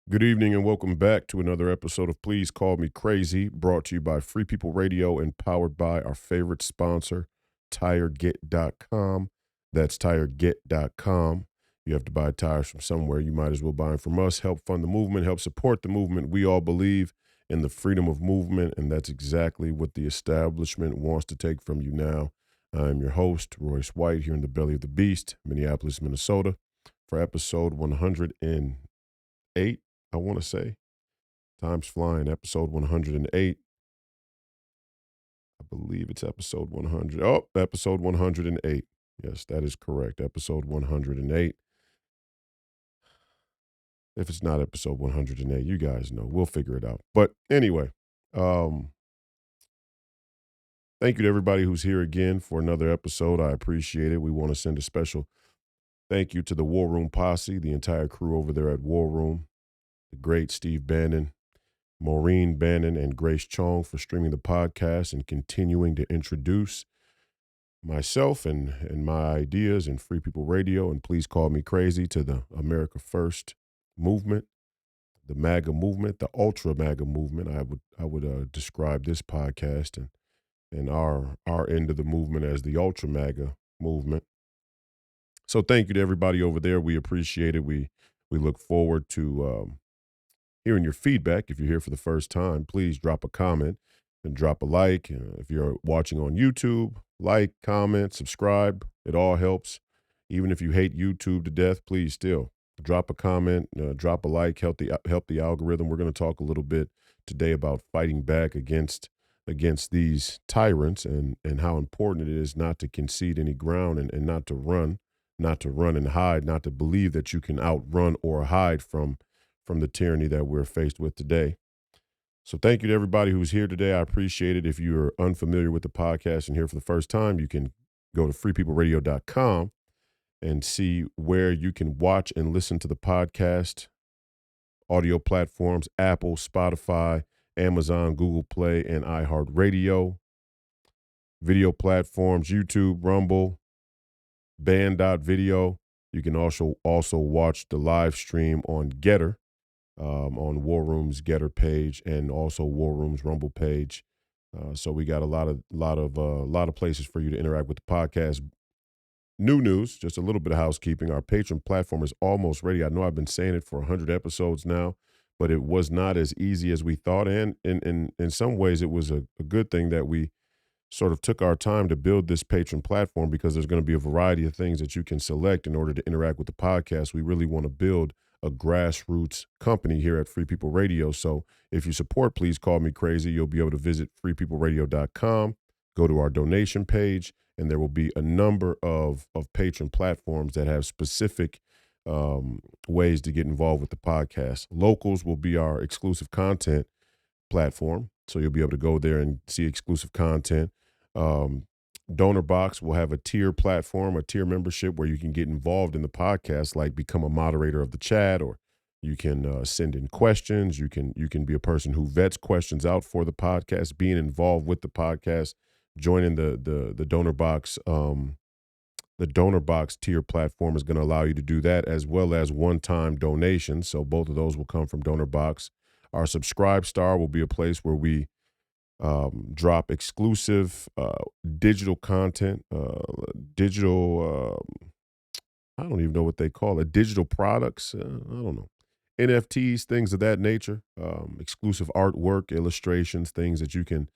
Good evening and welcome back to another episode of Please Call Me Crazy, brought to you by Free People Radio and powered by our favorite sponsor, Tireget.com. That's Tireget.com. You have to buy tires from somewhere. You might as well buy them from us. Help fund the movement, help support the movement. We all believe in the freedom of movement, and that's exactly what the establishment wants to take from you now. I'm your host, Royce White, here in the belly of the beast, Minneapolis, Minnesota, for episode 108. I want to say. Time's flying. Episode 108. I believe it's episode 100. Oh, episode 108. Yes, that is correct. Episode 108. If it's not episode 108, you guys know. We'll figure it out. But anyway, um, thank you to everybody who's here again for another episode. I appreciate it. We want to send a special thank you to the War Room Posse, the entire crew over there at War Room, the great Steve Bannon, Maureen Bannon, and Grace Chong for streaming the podcast and continuing to introduce myself and my ideas and Free People Radio and Please Call Me Crazy to the America First movement, the MAGA movement, the Ultra MAGA movement. I would describe this podcast and our end of the movement as the Ultra MAGA movement. So thank you to everybody over there. We appreciate it. We look forward to hearing your feedback. If you're here for the first time, please drop a comment and drop a like. If you're watching on YouTube, like, comment, subscribe. It all helps. Even if you hate YouTube to death, please still drop a comment, drop a like, help the algorithm. We're going to talk a little bit today about fighting back against these tyrants and how important it is not to concede any ground and not to run and hide, not to believe that you can outrun or hide from the tyranny that we're faced with today. So thank you to everybody who's here today. I appreciate it. If you're unfamiliar with the podcast and here for the first time, you can go to freepeopleradio.com and see where you can watch and listen to the podcast, audio platforms, Apple, Spotify, Amazon, Google Play, and iHeartRadio, video platforms, YouTube, Rumble, band.video. You can also watch the live stream on Getter, on War Room's Getter page and also War Room's Rumble page. So we got a lot of places for you to interact with the podcast. New news, just a little bit of housekeeping. Our Patreon platform is almost ready. I know I've been saying it for 100 episodes now, but it was not as easy as we thought. And in some ways, it was a good thing that we sort of took our time to build this patron platform because there's going to be a variety of things that you can select in order to interact with the podcast. We really want to build a grassroots company here at Free People Radio. So if you support Please Call Me Crazy, you'll be able to visit freepeopleradio.com, go to our donation page, and there will be a number of patron platforms that have specific ways to get involved with the podcast. Locals will be our exclusive content platform. So you'll be able to go there and see exclusive content. Donor Box will have a tier platform, a tier membership where you can get involved in the podcast, like become a moderator of the chat, or you can send in questions. You can be a person who vets questions out for the podcast, being involved with the podcast, joining the Donor Box. The Donor Box tier platform is going to allow you to do that, as well as one-time donations. So both of those will come from Donor Box. Our Subscribe Star will be a place where we drop exclusive digital content, I don't even know what they call it, digital products. I don't know. NFTs, things of that nature, exclusive artwork, illustrations, things that you can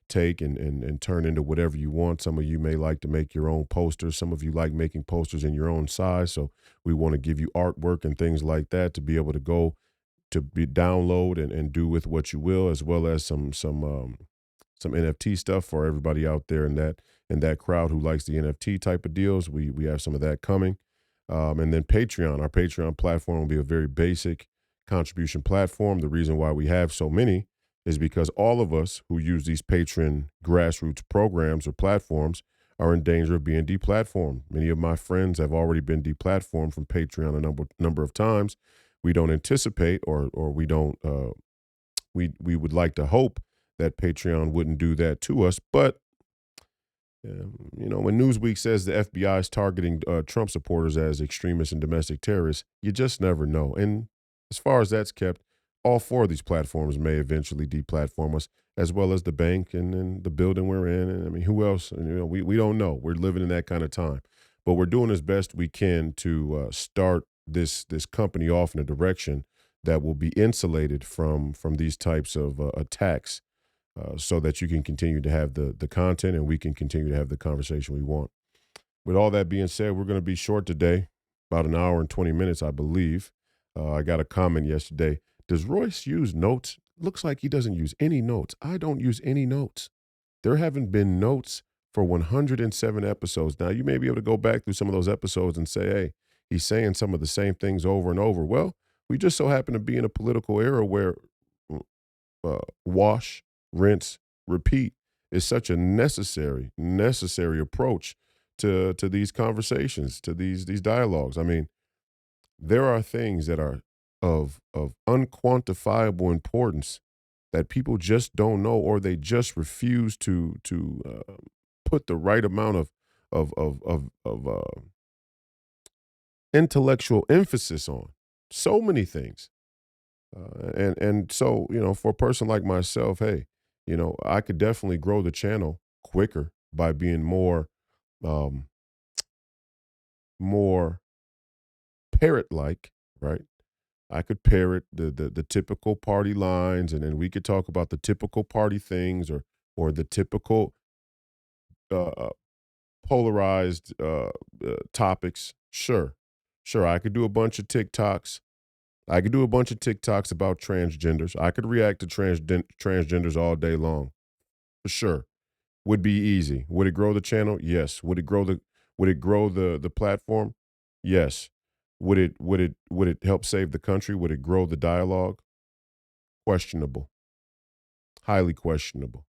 take and turn into whatever you want. Some of you may like to make your own posters. Some of you like making posters in your own size. So we want to give you artwork and things like that to be able to go to be download and do with what you will, as well as some NFT stuff for everybody out there in that crowd who likes the NFT type of deals. We have some of that coming. And then Patreon. Our Patreon platform will be a very basic contribution platform. The reason why we have so many is because all of us who use these patron grassroots programs or platforms are in danger of being deplatformed. Many of my friends have already been deplatformed from Patreon a number of times. We don't anticipate or we don't we would like to hope that Patreon wouldn't do that to us. But when Newsweek says the FBI is targeting Trump supporters as extremists and domestic terrorists, you just never know. And As far as that's kept, all four of these platforms may eventually deplatform us, as well as the bank and the building we're in. And I mean, who else? And, we don't know. We're living in that kind of time, but we're doing as best we can to start this company off in a direction that will be insulated from these types of attacks, so that you can continue to have the content and we can continue to have the conversation we want. With all that being said, we're going to be short today, about an hour and 20 minutes, I believe. I got a comment yesterday. Does Royce use notes? Looks like he doesn't use any notes. I don't use any notes. There haven't been notes for 107 episodes. Now, you may be able to go back through some of those episodes and say, hey, he's saying some of the same things over and over. Well, we just so happen to be in a political era where wash, rinse, repeat is such a necessary approach to these conversations, to these dialogues. I mean, there are things that are of unquantifiable importance that people just don't know, or they just refuse to put the right amount of intellectual emphasis on. So many things. And so, for a person like myself, hey, I could definitely grow the channel quicker by being um, more parrot-like, right? I could parrot the typical party lines, and then we could talk about the typical party things, or the typical uh, polarized topics. Sure, I could do a bunch of TikToks. I could do a bunch of TikToks about transgenders. I could react to transgenders all day long, for sure. Would be easy. Would it grow the channel? Yes. Would it grow the platform? Yes. Would it help save the country? Would it grow the dialogue? Questionable. Highly questionable.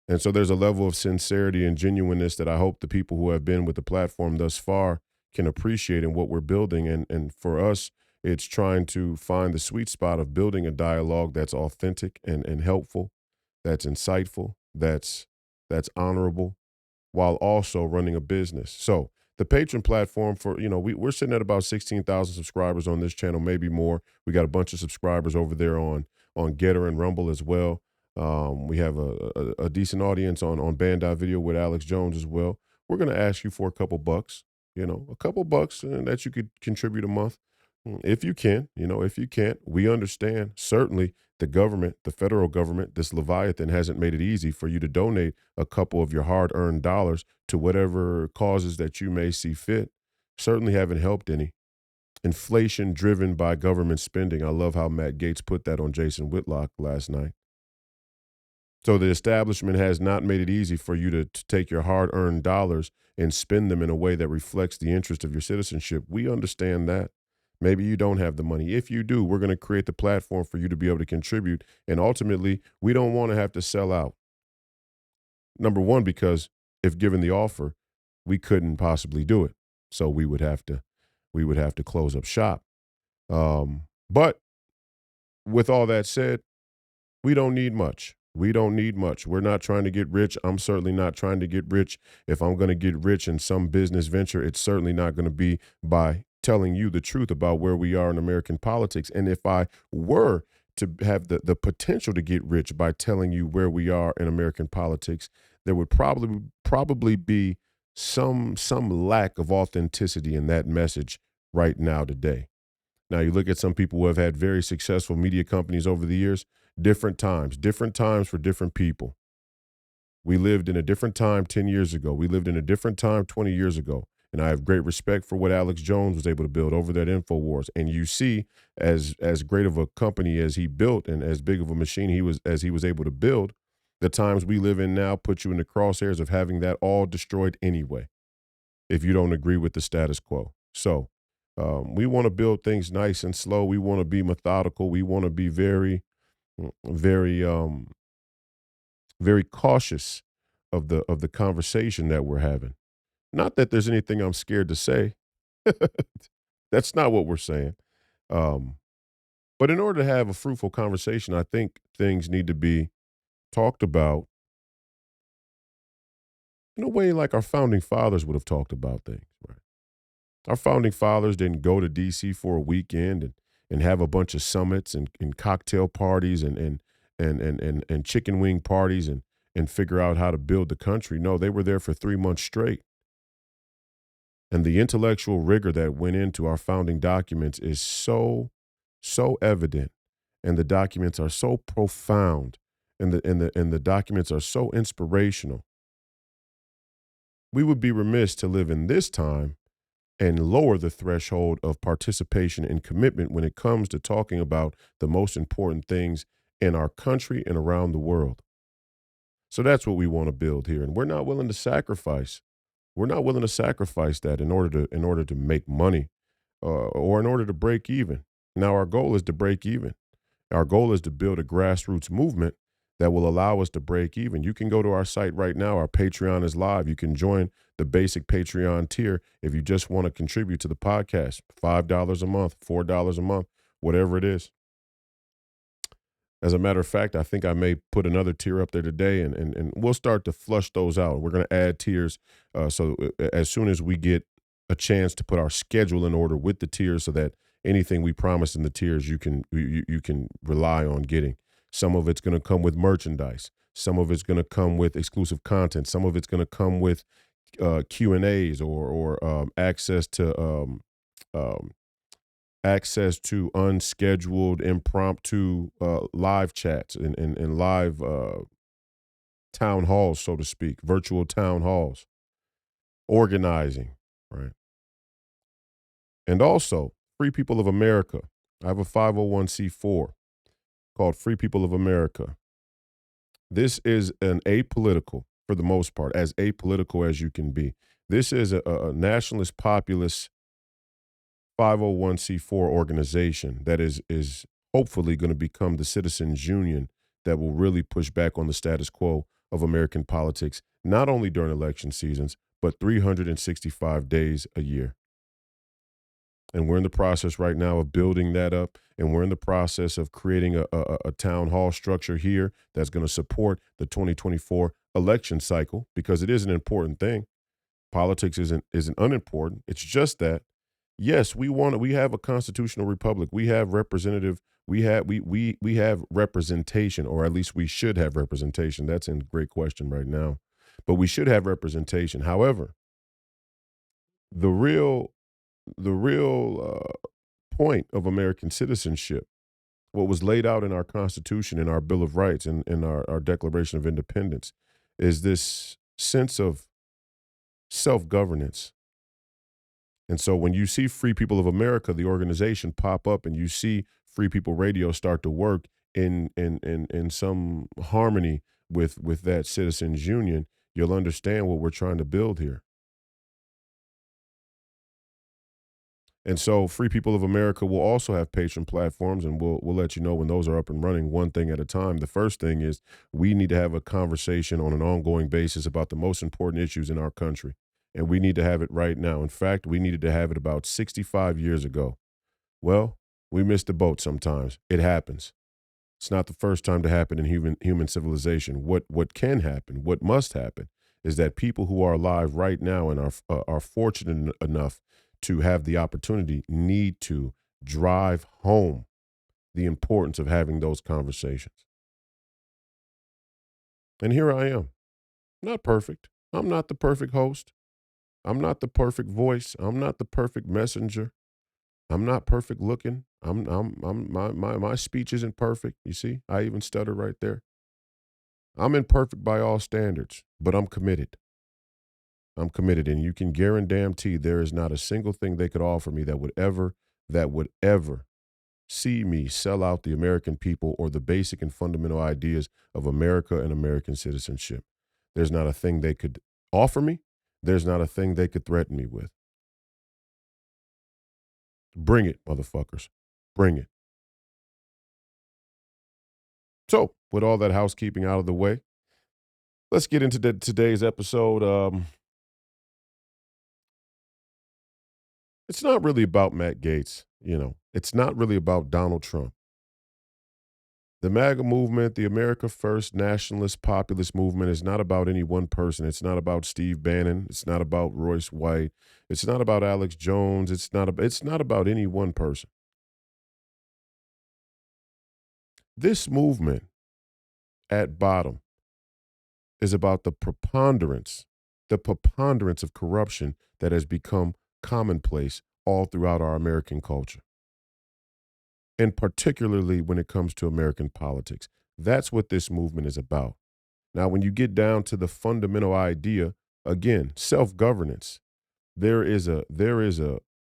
And so there's a level of sincerity and genuineness that I hope the people who have been with the platform thus far can appreciate in what we're building. And for us, it's trying to find the sweet spot of building a dialogue that's authentic and helpful, that's insightful, that's honorable, while also running a business. So the patron platform for, we're sitting at about 16,000 subscribers on this channel, maybe more. We got a bunch of subscribers over there on Getter and Rumble as well. We have a decent audience on Band.video with Alex Jones as well. We're going to ask you for a couple bucks, a couple bucks that you could contribute a month. If you can, if you can't, we understand. Certainly the government, the federal government, this Leviathan hasn't made it easy for you to donate a couple of your hard earned dollars to whatever causes that you may see fit. Certainly haven't helped any. Inflation driven by government spending. I love how Matt Gaetz put that on Jason Whitlock last night. So the establishment has not made it easy for you to take your hard-earned dollars and spend them in a way that reflects the interest of your citizenship. We understand that. Maybe you don't have the money. If you do, we're going to create the platform for you to be able to contribute. And ultimately, we don't want to have to sell out. Number one, because if given the offer, we couldn't possibly do it. So we would have to close up shop. But with all that said, we don't need much. We don't need much. We're not trying to get rich. I'm certainly not trying to get rich. If I'm going to get rich in some business venture, it's certainly not going to be by telling you the truth about where we are in American politics. And if I were to have the potential to get rich by telling you where we are in American politics, there would probably be some lack of authenticity in that message right now today. Now, you look at some people who have had very successful media companies over the years, different times for different people. We lived in a different time 10 years ago. We lived in a different time 20 years ago. And I have great respect for what Alex Jones was able to build over that InfoWars. And you see, as great of a company as he built and as big of a machine he was able to build, the times we live in now put you in the crosshairs of having that all destroyed anyway, if you don't agree with the status quo. So we want to build things nice and slow. We want to be methodical. We want to be very, very cautious of the conversation that we're having. Not that there's anything I'm scared to say. That's not what we're saying. Um, but in order to have a fruitful conversation, I think things need to be talked about in a way like our founding fathers would have talked about things. Right? Our founding fathers didn't go to D.C. for a weekend and have a bunch of summits and cocktail parties and chicken wing parties and figure out how to build the country. No, they were there for 3 months straight. And the intellectual rigor that went into our founding documents is so evident. And the documents are so profound. And the documents are so inspirational. We would be remiss to live in this time and lower the threshold of participation and commitment when it comes to talking about the most important things in our country and around the world. So that's what we want to build here. And we're not willing to sacrifice. We're not willing to sacrifice that in order to make money or in order to break even. Now our goal is to break even. Our goal is to build a grassroots movement that will allow us to break even. You can go to our site right now. Our Patreon is live. You can join the basic Patreon tier if you just want to contribute to the podcast. $5 a month, $4 a month, whatever it is. As a matter of fact, I think I may put another tier up there today, and we'll start to flush those out. We're going to add tiers so as soon as we get a chance to put our schedule in order with the tiers so that anything we promise in the tiers you can rely on getting. Some of it's going to come with merchandise. Some of it's going to come with exclusive content. Some of it's going to come with Q&As or access to unscheduled, impromptu live chats and live town halls, so to speak, virtual town halls, organizing, right? And also, Free People of America. I have a 501c4 called Free People of America. This is an apolitical, for the most part, as apolitical as you can be. This is a nationalist populist 501c4 organization that is hopefully going to become the citizens union that will really push back on the status quo of American politics, not only during election seasons, but 365 days a year. And we're in the process right now of building that up. And we're in the process of creating a town hall structure here that's going to support the 2024 election cycle, because it is an important thing. Politics isn't unimportant. It's just that, yes, we have a constitutional republic. We have we have representation, or at least we should have representation. That's in great question right now. But we should have representation. However, the real point of American citizenship, what was laid out in our Constitution, in our Bill of Rights, and in our Declaration of Independence, is this sense of self-governance. And so when you see Free People of America, the organization, pop up, and you see Free People Radio start to work in some harmony with that citizens union, you'll understand what we're trying to build here. And so Free People of America will also have patron platforms, and we'll let you know when those are up and running, one thing at a time. The first thing is we need to have a conversation on an ongoing basis about the most important issues in our country, and we need to have it right now. In fact, we needed to have it about 65 years ago. Well, we miss the boat sometimes. It happens. It's not the first time to happen in human civilization. What can happen, what must happen, is that people who are alive right now and are fortunate enough to have the opportunity need to drive home the importance of having those conversations. And here I am, not perfect. I'm not the perfect host. I'm not the perfect voice. I'm not the perfect messenger. I'm not perfect looking. My speech isn't perfect. You see, I even stutter right there. I'm imperfect by all standards, but I'm committed. I'm committed, and you can guarantee there is not a single thing they could offer me that would ever see me sell out the American people or the basic and fundamental ideas of America and American citizenship. There's not a thing they could offer me. There's not a thing they could threaten me with. Bring it, motherfuckers. Bring it. So, with all that housekeeping out of the way, let's get into today's episode. It's not really about Matt Gaetz, It's not really about Donald Trump. The MAGA movement, the America First nationalist populist movement, is not about any one person. It's not about Steve Bannon. It's not about Royce White. It's not about Alex Jones. It's not about any one person. This movement at bottom is about the preponderance of corruption that has become commonplace all throughout our American culture, and particularly when it comes to American politics. That's what this movement is about. Now, when you get down to the fundamental idea, again, self-governance, there is a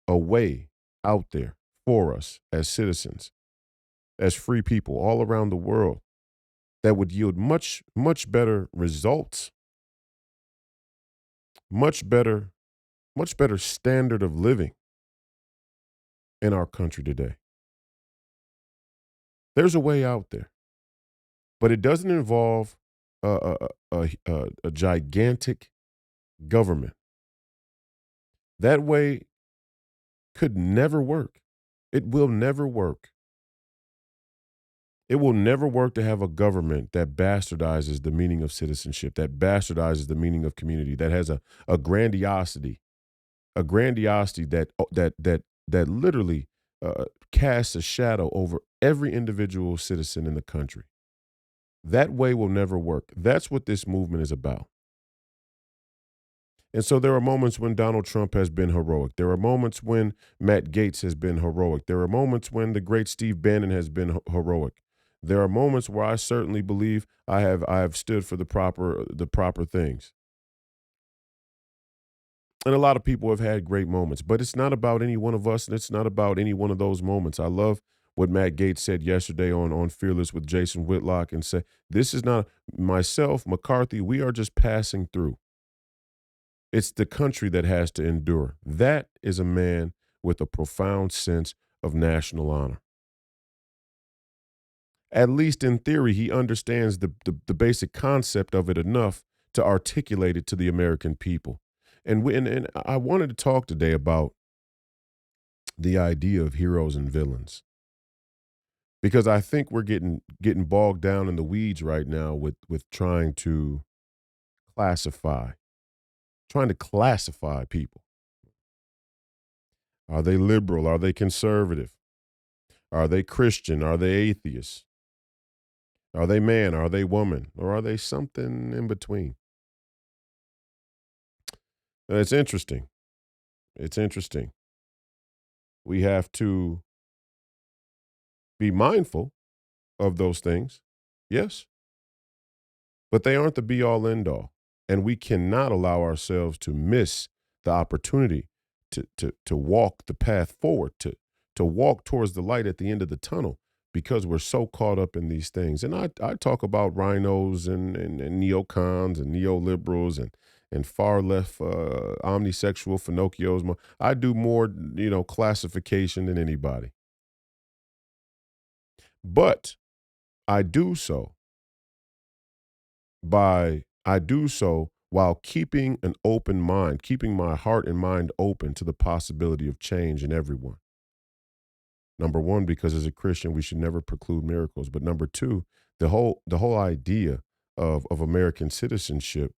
way out there for us as citizens, as free people all around the world that would yield much better results, much better much better standard of living in our country today. There's a way out there, but it doesn't involve a gigantic government. That way could never work. It will never work. It will never work to have a government that bastardizes the meaning of citizenship, that bastardizes the meaning of community, that has a grandiosity, a grandiosity that literally casts a shadow over every individual citizen in the country. That way will never work. That's what this movement is about. And so there are moments when Donald Trump has been heroic. There are moments when Matt Gaetz has been heroic. There are moments when the great Steve Bannon has been heroic. There are moments where I certainly believe I have stood for the proper things. And a lot of people have had great moments, but it's not about any one of us, and it's not about any one of those moments. I love what Matt Gaetz said yesterday on Fearless with Jason Whitlock, and said, this is not myself, McCarthy, we are just passing through. It's the country that has to endure. That is a man with a profound sense of national honor. At least in theory, he understands the basic concept of it enough to articulate it to the American people. And I wanted to talk today about the idea of heroes and villains, because I think we're getting bogged down in the weeds right now with classify, trying to classify people. Are they liberal? Are they conservative? Are they Christian? Are they atheists? Are they man? Are they woman? Or are they something in between? It's interesting. It's interesting. We have to be mindful of those things. Yes. But they aren't the be all end all. And we cannot allow ourselves to miss the opportunity to walk the path forward, to walk towards the light at the end of the tunnel, because we're so caught up in these things. And I talk about rhinos and neocons and neoliberals and far left omnisexual Finocchios. I do more, classification than anybody. But I do so I do so while keeping an open mind, keeping my heart and mind open to the possibility of change in everyone. Number one, because as a Christian, we should never preclude miracles. But number two, the whole idea of American citizenship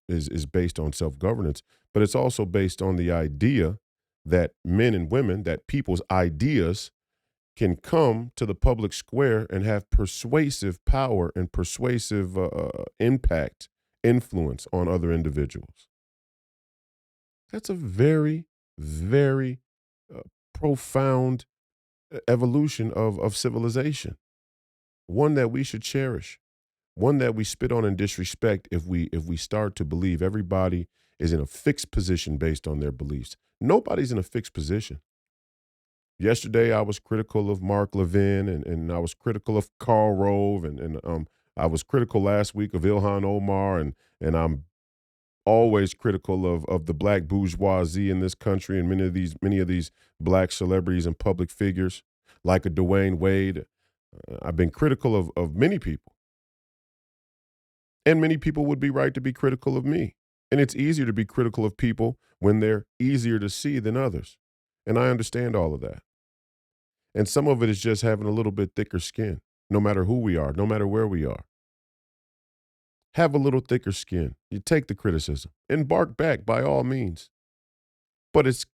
is based on self-governance, but it's also based on the idea that men and women, that people's ideas can come to the public square and have persuasive power and persuasive impact, influence on other individuals. That's a very, very uh, profound evolution of civilization, one that we should cherish, one that we spit on and disrespect if we start to believe everybody is in a fixed position based on their beliefs. Nobody's in a fixed position. Yesterday, I was critical of Mark Levin, and I was critical of Karl Rove, and I was critical last week of Ilhan Omar, and I'm always critical of the black bourgeoisie in this country, and many of these black celebrities and public figures like a Dwayne Wade. I've been critical of many people, and many people would be right to be critical of me. And it's easier to be critical of people when they're easier to see than others. And I understand all of that. And some of it is just having a little bit thicker skin, no matter who we are, no matter where we are. Have a little thicker skin. You take the criticism and bark back by all means. But it's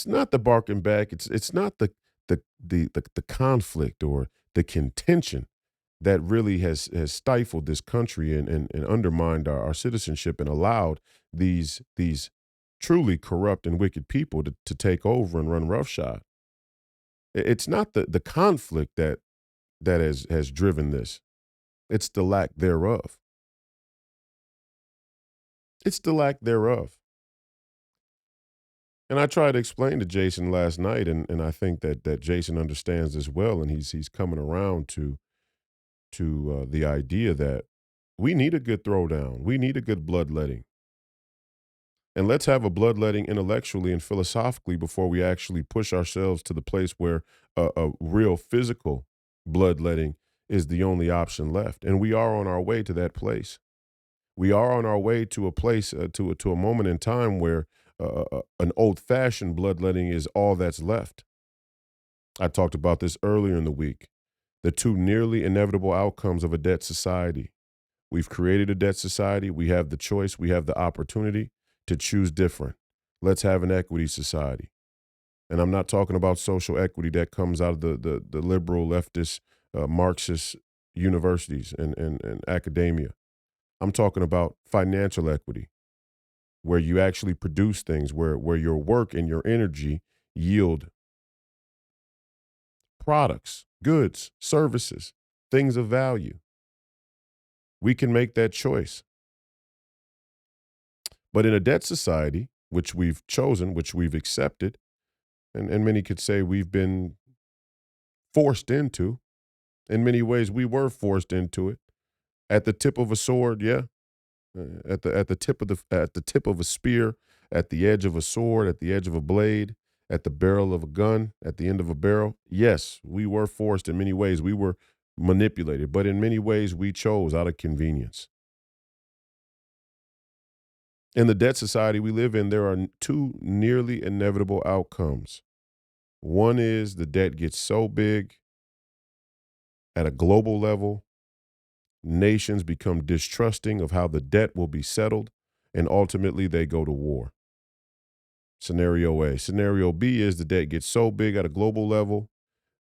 not the barking back. It's not the conflict or the contention that really has stifled this country and undermined our citizenship and allowed these truly corrupt and wicked people to take over and run roughshod. It's not the conflict that has driven this. It's the lack thereof. It's the lack thereof. And I tried to explain to Jason last night, and I think that Jason understands as well, and he's coming around to the idea that we need a good throwdown. We need a good bloodletting. And let's have a bloodletting intellectually and philosophically before we actually push ourselves to the place where a real physical bloodletting is the only option left. And we are on our way to that place. We are on our way to a place, to a moment in time where an old-fashioned bloodletting is all that's left. I talked about this earlier in the week. The two nearly inevitable outcomes of a debt society. We've created a debt society. We have the choice. We have the opportunity to choose different. Let's have an equity society. And I'm not talking about social equity that comes out of the liberal, leftist, Marxist universities and academia. I'm talking about financial equity, where you actually produce things, where your work and your energy yield products, goods, services, things of value. We can make that choice. But in a debt society, which we've chosen, which we've accepted, and many could say we've been forced into, in many ways we were forced into it. At the tip of a sword, yeah. At the tip of a spear, at the edge of a sword, at the edge of a blade, at the barrel of a gun, at the end of a barrel. Yes, we were forced in many ways. We were manipulated, but in many ways we chose out of convenience. In the debt society we live in, there are two nearly inevitable outcomes. One is the debt gets so big at a global level, nations become distrusting of how the debt will be settled, and ultimately they go to war. Scenario A. Scenario B is the debt gets so big at a global level,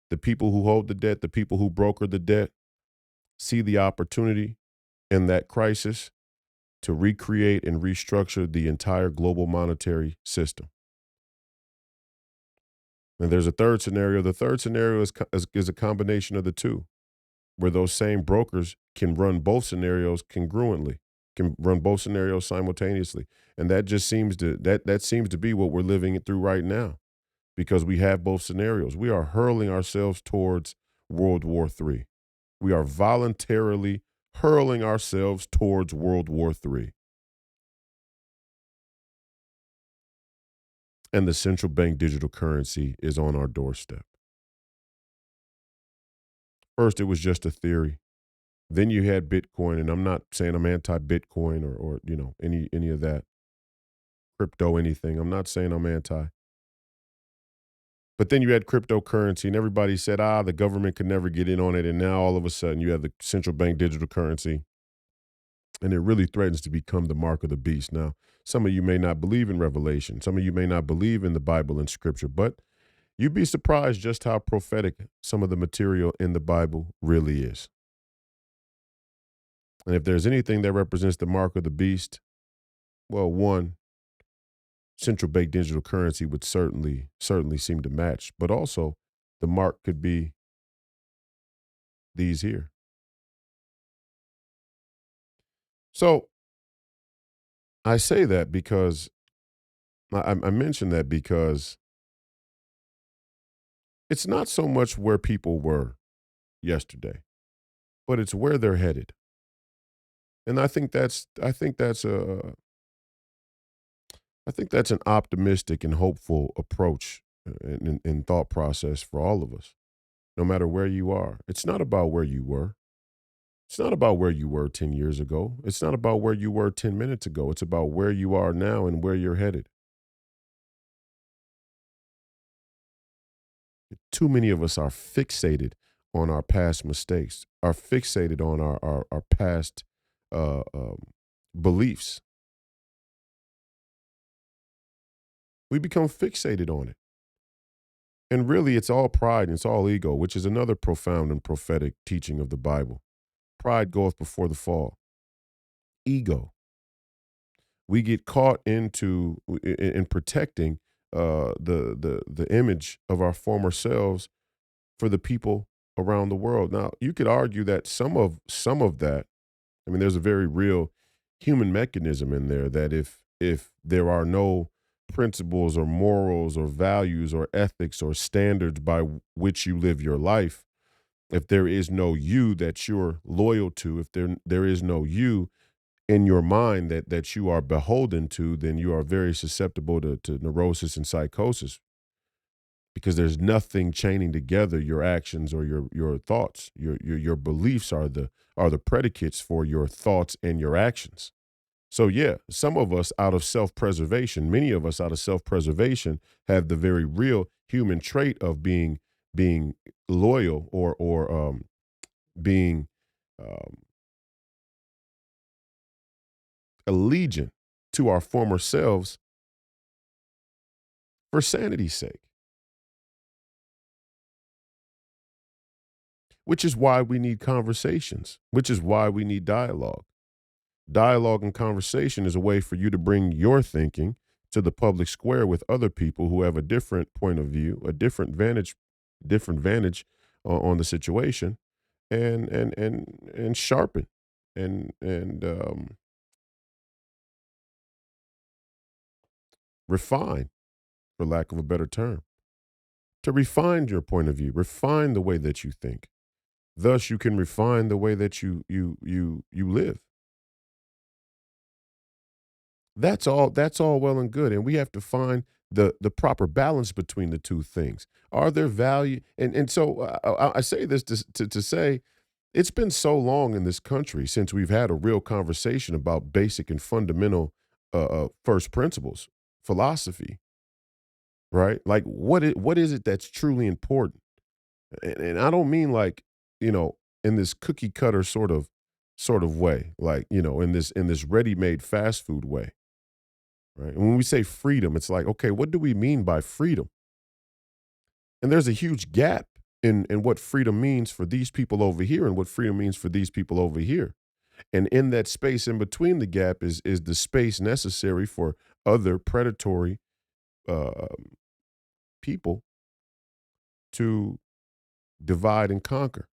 the people who hold the debt, the people who broker the debt, see the opportunity in that crisis to recreate and restructure the entire global monetary system. And there's a third scenario. The third scenario is a combination of the two, where those same brokers can run both scenarios congruently, can run both scenarios simultaneously. And that just seems that seems to be what we're living through right now, because we have both scenarios. We are hurling ourselves towards World War III. We are voluntarily hurling ourselves towards World War III. And the central bank digital currency is on our doorstep. First, it was just a theory. Then you had Bitcoin, and I'm not saying I'm anti-Bitcoin or any of that crypto anything. I'm not saying I'm anti. But then you had cryptocurrency, and everybody said, the government could never get in on it. And now all of a sudden you have the central bank digital currency, and it really threatens to become the mark of the beast. Now, some of you may not believe in Revelation. Some of you may not believe in the Bible and Scripture, but you'd be surprised just how prophetic some of the material in the Bible really is. And if there's anything that represents the mark of the beast, well, one, central bank digital currency would certainly seem to match. But also, the mark could be these here. So I say that because I mention that because it's not so much where people were yesterday, but it's where they're headed. And I think that's an optimistic and hopeful approach in thought process for all of us, no matter where you are. It's not about where you were. It's not about where you were 10 years ago. It's not about where you were 10 minutes ago. It's about where you are now and where you're headed. Too many of us are fixated on our past mistakes, are fixated on our past uh, um, beliefs. We become fixated on it. And really, it's all pride and it's all ego, which is another profound and prophetic teaching of the Bible. Pride goeth before the fall. Ego. We get caught into in protecting the image of our former selves for the people around the world. Now, you could argue that some of that, I mean, there's a very real human mechanism in there that if there are no principles or morals or values or ethics or standards by which you live your life, if there is no you that you're loyal to, if there is no you in your mind that you are beholden to, then you are very susceptible to neurosis and psychosis because there's nothing chaining together your actions or your thoughts. Your beliefs are the predicates for your thoughts and your actions. So yeah, some of us out of self-preservation, many of us out of self-preservation have the very real human trait of being loyal or being um, allegiant to our former selves for sanity's sake, which is why we need conversations, which is why we need dialogue. Dialogue and conversation is a way for you to bring your thinking to the public square with other people who have a different point of view, a different vantage on the situation, and sharpen and refine, for lack of a better term, to refine your point of view, refine the way that you think. Thus, you can refine the way that you live. That's all well and good, and we have to find the proper balance between the two things. Are there value and so I say this to say it's been so long in this country since we've had a real conversation about basic and fundamental first principles, philosophy, right? Like what is it that's truly important? And I don't mean like, in this cookie cutter sort of way, like, in this ready-made fast food way. Right. And when we say freedom, it's like, okay, what do we mean by freedom? And there's a huge gap in what freedom means for these people over here and what freedom means for these people over here. And in that space in between the gap is the space necessary for other predatory uh, people to divide and conquer.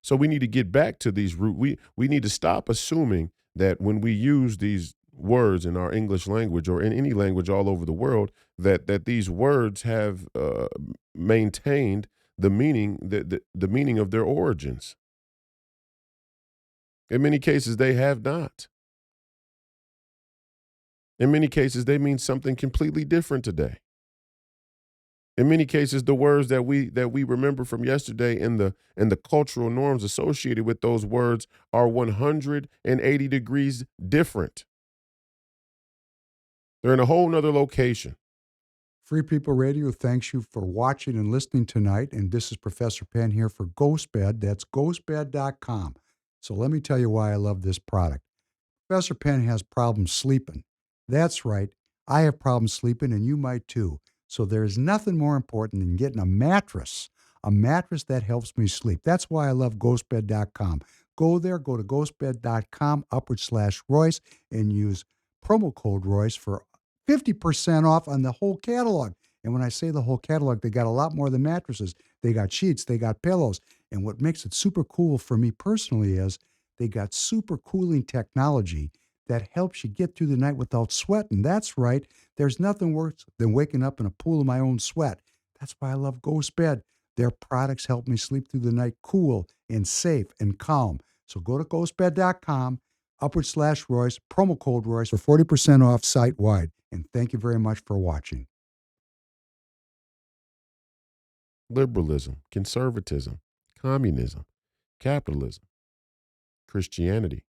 So we need to get back to these root. We need to stop assuming that when we use these words in our English language or in any language all over the world, that these words have maintained the meaning of their origins. In many cases, they have not. In many cases, they mean something completely different today. In many cases, the words that we remember from yesterday and the cultural norms associated with those words are 180 degrees different. They're in a whole nother location. Free People Radio thanks you for watching and listening tonight. And this is Professor Penn here for GhostBed. That's ghostbed.com. So let me tell you why I love this product. Professor Penn has problems sleeping. That's right. I have problems sleeping, and you might too. So there's nothing more important than getting a mattress that helps me sleep. That's why I love ghostbed.com. Go there, go to ghostbed.com, /Royce, and use promo code Royce for 50% off on the whole catalog. And when I say the whole catalog, they got a lot more than mattresses. They got sheets, they got pillows. And what makes it super cool for me personally is they got super cooling technology that helps you get through the night without sweating. That's right. There's nothing worse than waking up in a pool of my own sweat. That's why I love Ghost Bed. Their products help me sleep through the night cool and safe and calm. So go to ghostbed.com, /Royce, promo code Royce for 40% off site wide. And thank you very much for watching. Liberalism, conservatism, communism, capitalism, Christianity,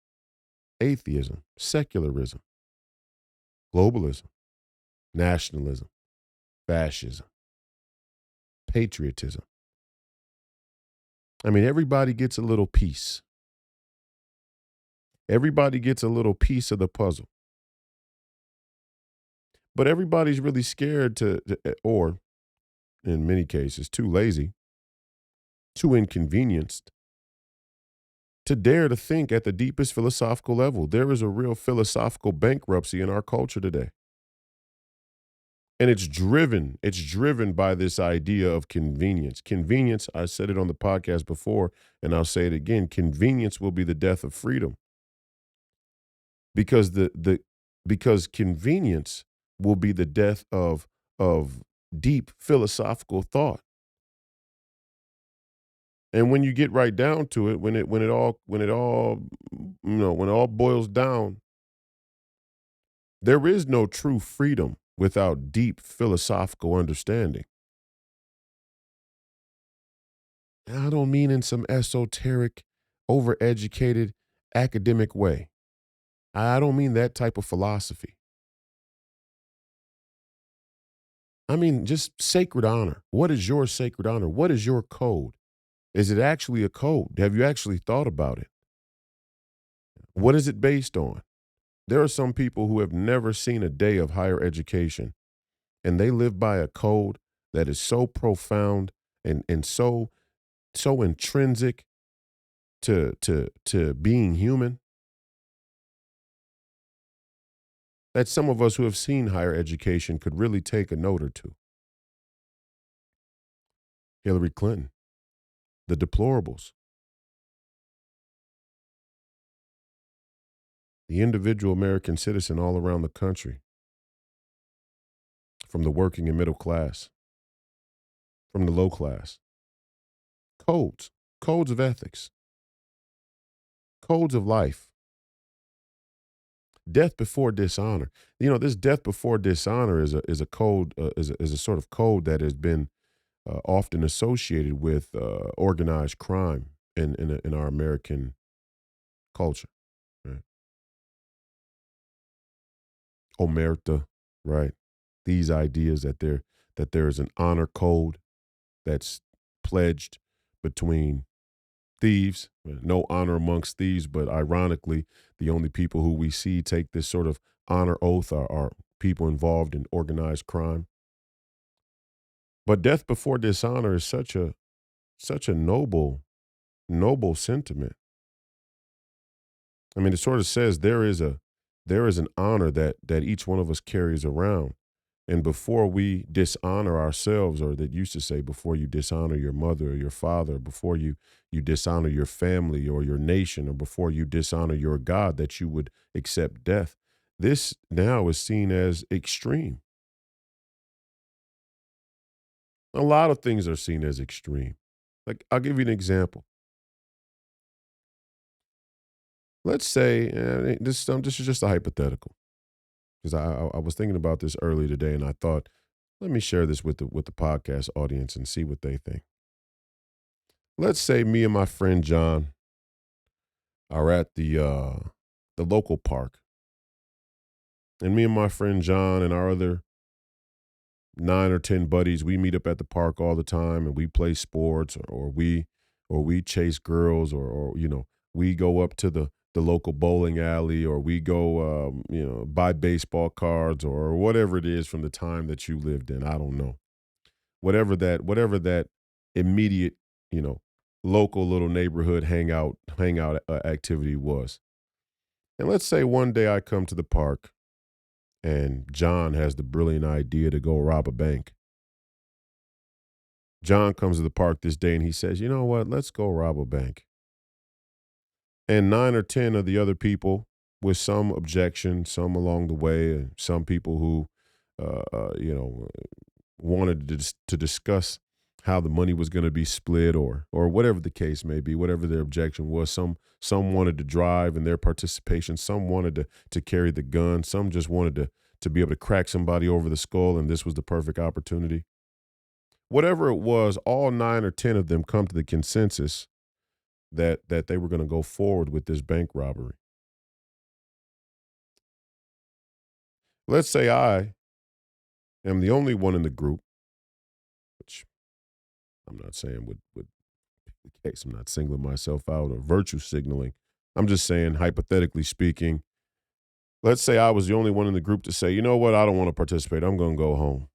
atheism, secularism, globalism, nationalism, fascism, patriotism. I mean, everybody gets a little piece. Everybody gets a little piece of the puzzle. But everybody's really scared or in many cases, too lazy, too inconvenienced to dare to think at the deepest philosophical level. There is a real philosophical bankruptcy in our culture today. And it's driven by this idea of convenience. Convenience, I said it on the podcast before, and I'll say it again, convenience will be the death of freedom. Because because convenience will be the death of deep philosophical thought. And when you get right down to it, when it all boils down, there is no true freedom without deep philosophical understanding. And I don't mean in some esoteric, overeducated, academic way. I don't mean that type of philosophy. I mean just sacred honor. What is your sacred honor? What is your code? Is it actually a code? Have you actually thought about it? What is it based on? There are some people who have never seen a day of higher education, and they live by a code that is so profound and so intrinsic to being human that some of us who have seen higher education could really take a note or two. Hillary Clinton, the deplorables, the individual American citizen all around the country, from the working and middle class, from the low class. Codes of ethics, codes of life. Death before dishonor. You know, this death before dishonor is a code is a sort of code that has been often associated with organized crime in our American culture. Right? Omerta, right? These ideas that there is an honor code that's pledged between thieves. No honor amongst thieves, but ironically, the only people who we see take this sort of honor oath are people involved in organized crime. But death before dishonor is such a noble sentiment. I mean, it sort of says there is an honor that each one of us carries around. And before we dishonor ourselves, or that used to say, before you dishonor your mother or your father, before you dishonor your family or your nation, or before you dishonor your God, that you would accept death. This now is seen as extreme. A lot of things are seen as extreme. Like, I'll give you an example. Let's say this is just a hypothetical, because I was thinking about this earlier today, and I thought, let me share this with the podcast audience and see what they think. Let's say me and my friend John are at the local park, and me and my friend John and our other 9 or 10 buddies, we meet up at the park all the time, and we play sports, or we chase girls, or we go up to the local bowling alley, or we go buy baseball cards, or whatever it is from the time that you lived in. I don't know, whatever that immediate, you know local little neighborhood hangout activity was. And let's say one day I come to the park, and John has the brilliant idea to go rob a bank. John comes to the park this day and he says, "You know what? Let's go rob a bank." And 9 or 10 of the other people, with some objection, some along the way, and some people who, wanted to discuss how the money was going to be split, or whatever the case may be, whatever their objection was. Some wanted to drive in their participation. Some wanted to carry the gun. Some just wanted to be able to crack somebody over the skull, and this was the perfect opportunity. Whatever it was, all 9 or 10 of them come to the consensus that they were going to go forward with this bank robbery. Let's say I am the only one in the group, which I'm not saying would be the case. I'm not singling myself out or virtue signaling. I'm just saying, hypothetically speaking, Let's say I was the only one in the group to say, you know what, I don't want to participate. I'm going to go home.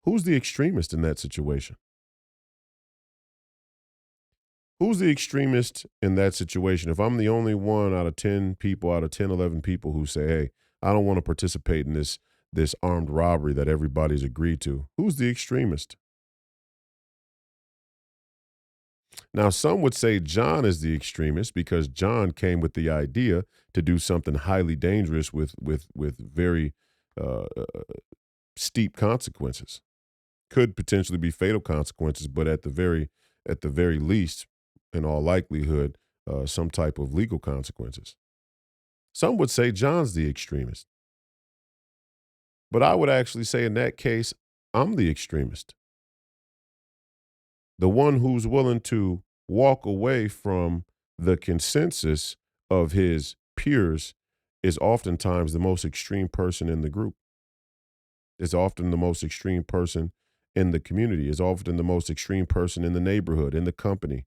Who's the extremist in that situation? Who's the extremist in that situation? If I'm the only one out of 10 people, out of 10, 11 people who say, hey, I don't want to participate in this armed robbery that everybody's agreed to, who's the extremist? Now, some would say John is the extremist because John came with the idea to do something highly dangerous with very uh, uh, steep consequences. Could potentially be fatal consequences, but at the very least, in all likelihood, some type of legal consequences. Some would say John's the extremist, but I would actually say in that case, I'm the extremist, the one who's willing to walk away from the consensus of his peers is oftentimes the most extreme person in the group. Is often the most extreme person in the community, is often the most extreme person in the neighborhood, in the company,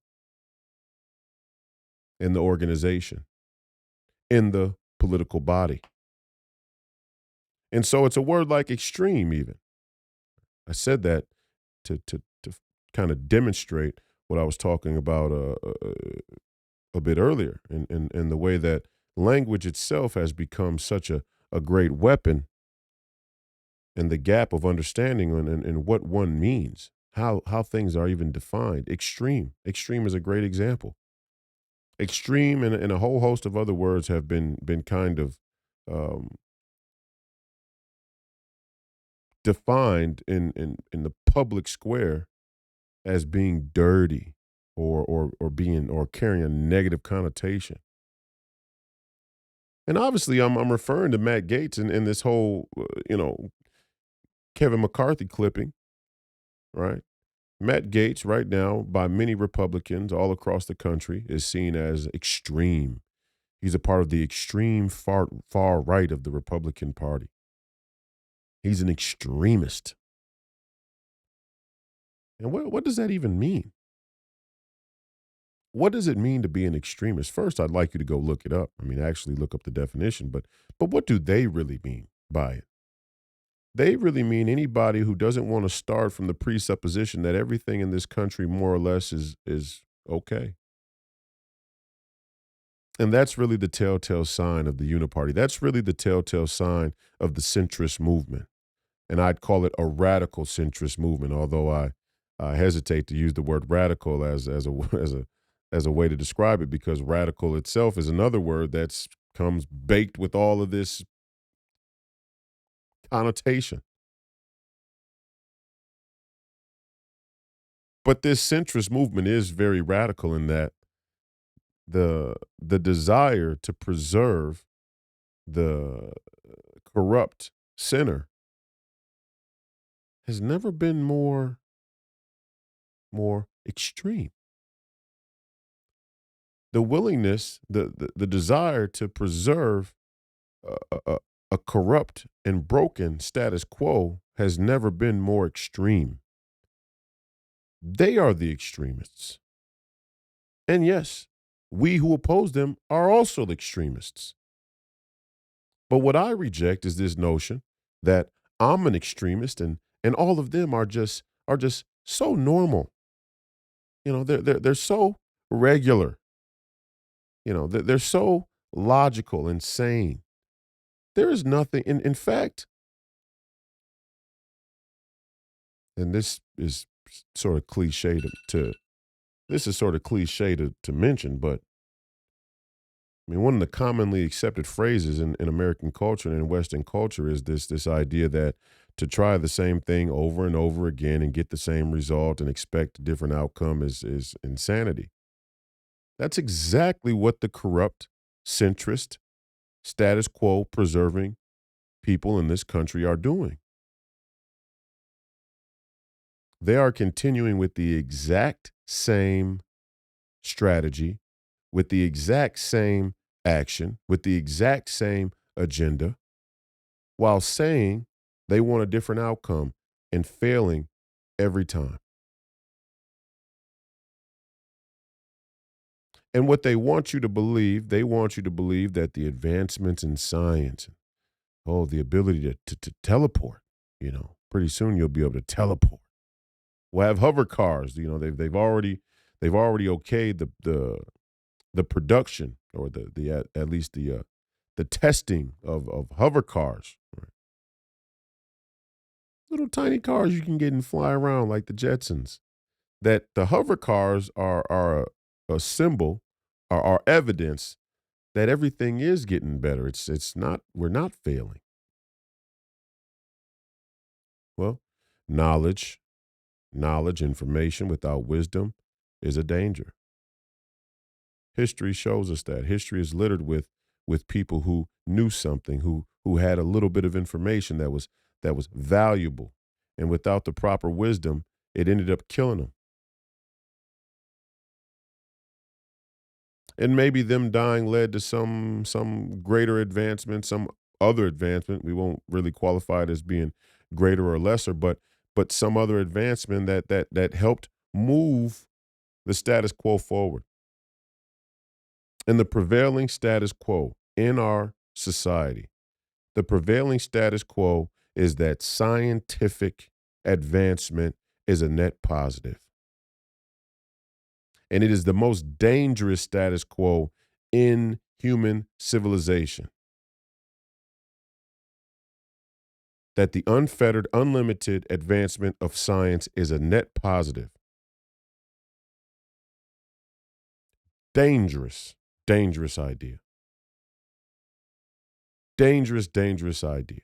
in the organization, in the political body. And so it's a word like extreme, even. I said that to kind of demonstrate what I was talking about a bit earlier, in the way that language itself has become such a great weapon, and the gap of understanding and what one means, how things are even defined. Extreme is a great example. Extreme and a whole host of other words have been kind of um, defined in the public square as being dirty or being or carrying a negative connotation. And obviously, I'm referring to Matt Gaetz in this whole Kevin McCarthy clipping, right? Matt Gaetz, right now, by many Republicans all across the country, is seen as extreme. He's a part of the extreme far right of the Republican Party. He's an extremist. And what does that even mean? What does it mean to be an extremist? First, I'd like you to go look it up. I mean, actually look up the definition, but what do they really mean by it? They really mean anybody who doesn't want to start from the presupposition that everything in this country more or less is okay. And that's really the telltale sign of the uniparty. That's really the telltale sign of the centrist movement. And I'd call it a radical centrist movement, although I hesitate to use the word radical as a as a way to describe it, because radical itself is another word that's comes baked with all of this connotation. But this centrist movement is very radical in that the desire to preserve the corrupt sinner has never been more extreme. The willingness, the desire to preserve a corrupt and broken status quo has never been more extreme. They are the extremists. And yes, we who oppose them are also the extremists. But what I reject is this notion that I'm an extremist and all of them are just so normal. They're so regular. They're so logical and sane. There is nothing in fact, and this is sort of cliche to mention, but I mean, one of the commonly accepted phrases in American culture and in Western culture is this idea that to try the same thing over and over again and get the same result and expect a different outcome is insanity. That's exactly what the corrupt, centrist, status quo preserving people in this country are doing. They are continuing with the exact same strategy, with the exact same action, with the exact same agenda, while saying they want a different outcome and failing every time. And what they want you to believe, they want you to believe that the advancements in science, oh, the ability to teleport, pretty soon you'll be able to teleport. We'll have hover cars. They've already okayed the production, or at least the testing of hover cars. Right? Little tiny cars you can get and fly around like the Jetsons. That the hover cars are a symbol, are evidence that everything is getting better. It's not, we're not failing. Well, knowledge, information without wisdom is a danger. History shows us that. History is littered with people who knew something, who had a little bit of information that was valuable, and without the proper wisdom, it ended up killing them. And maybe them dying led to some greater advancement, some other advancement. We won't really qualify it as being greater or lesser, but some other advancement that helped move the status quo forward. And the prevailing status quo in our society, the prevailing status quo is that scientific advancement is a net positive. And it is the most dangerous status quo in human civilization. That the unfettered, unlimited advancement of science is a net positive. Dangerous, dangerous idea. Dangerous, dangerous idea.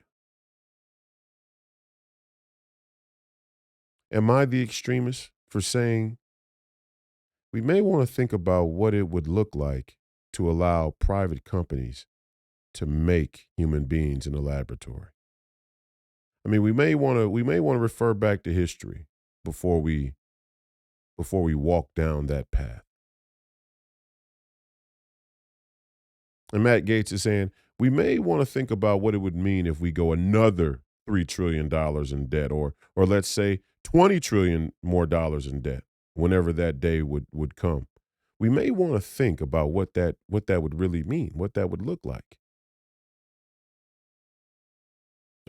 Am I the extremist for saying we may want to think about what it would look like to allow private companies to make human beings in a laboratory? I mean, we may want to refer back to history before we walk down that path. And Matt Gaetz is saying we may want to think about what it would mean if we go another $3 trillion in debt, or let's say 20 trillion more dollars in debt whenever that day would come. We may want to think about what that would really mean, what that would look like.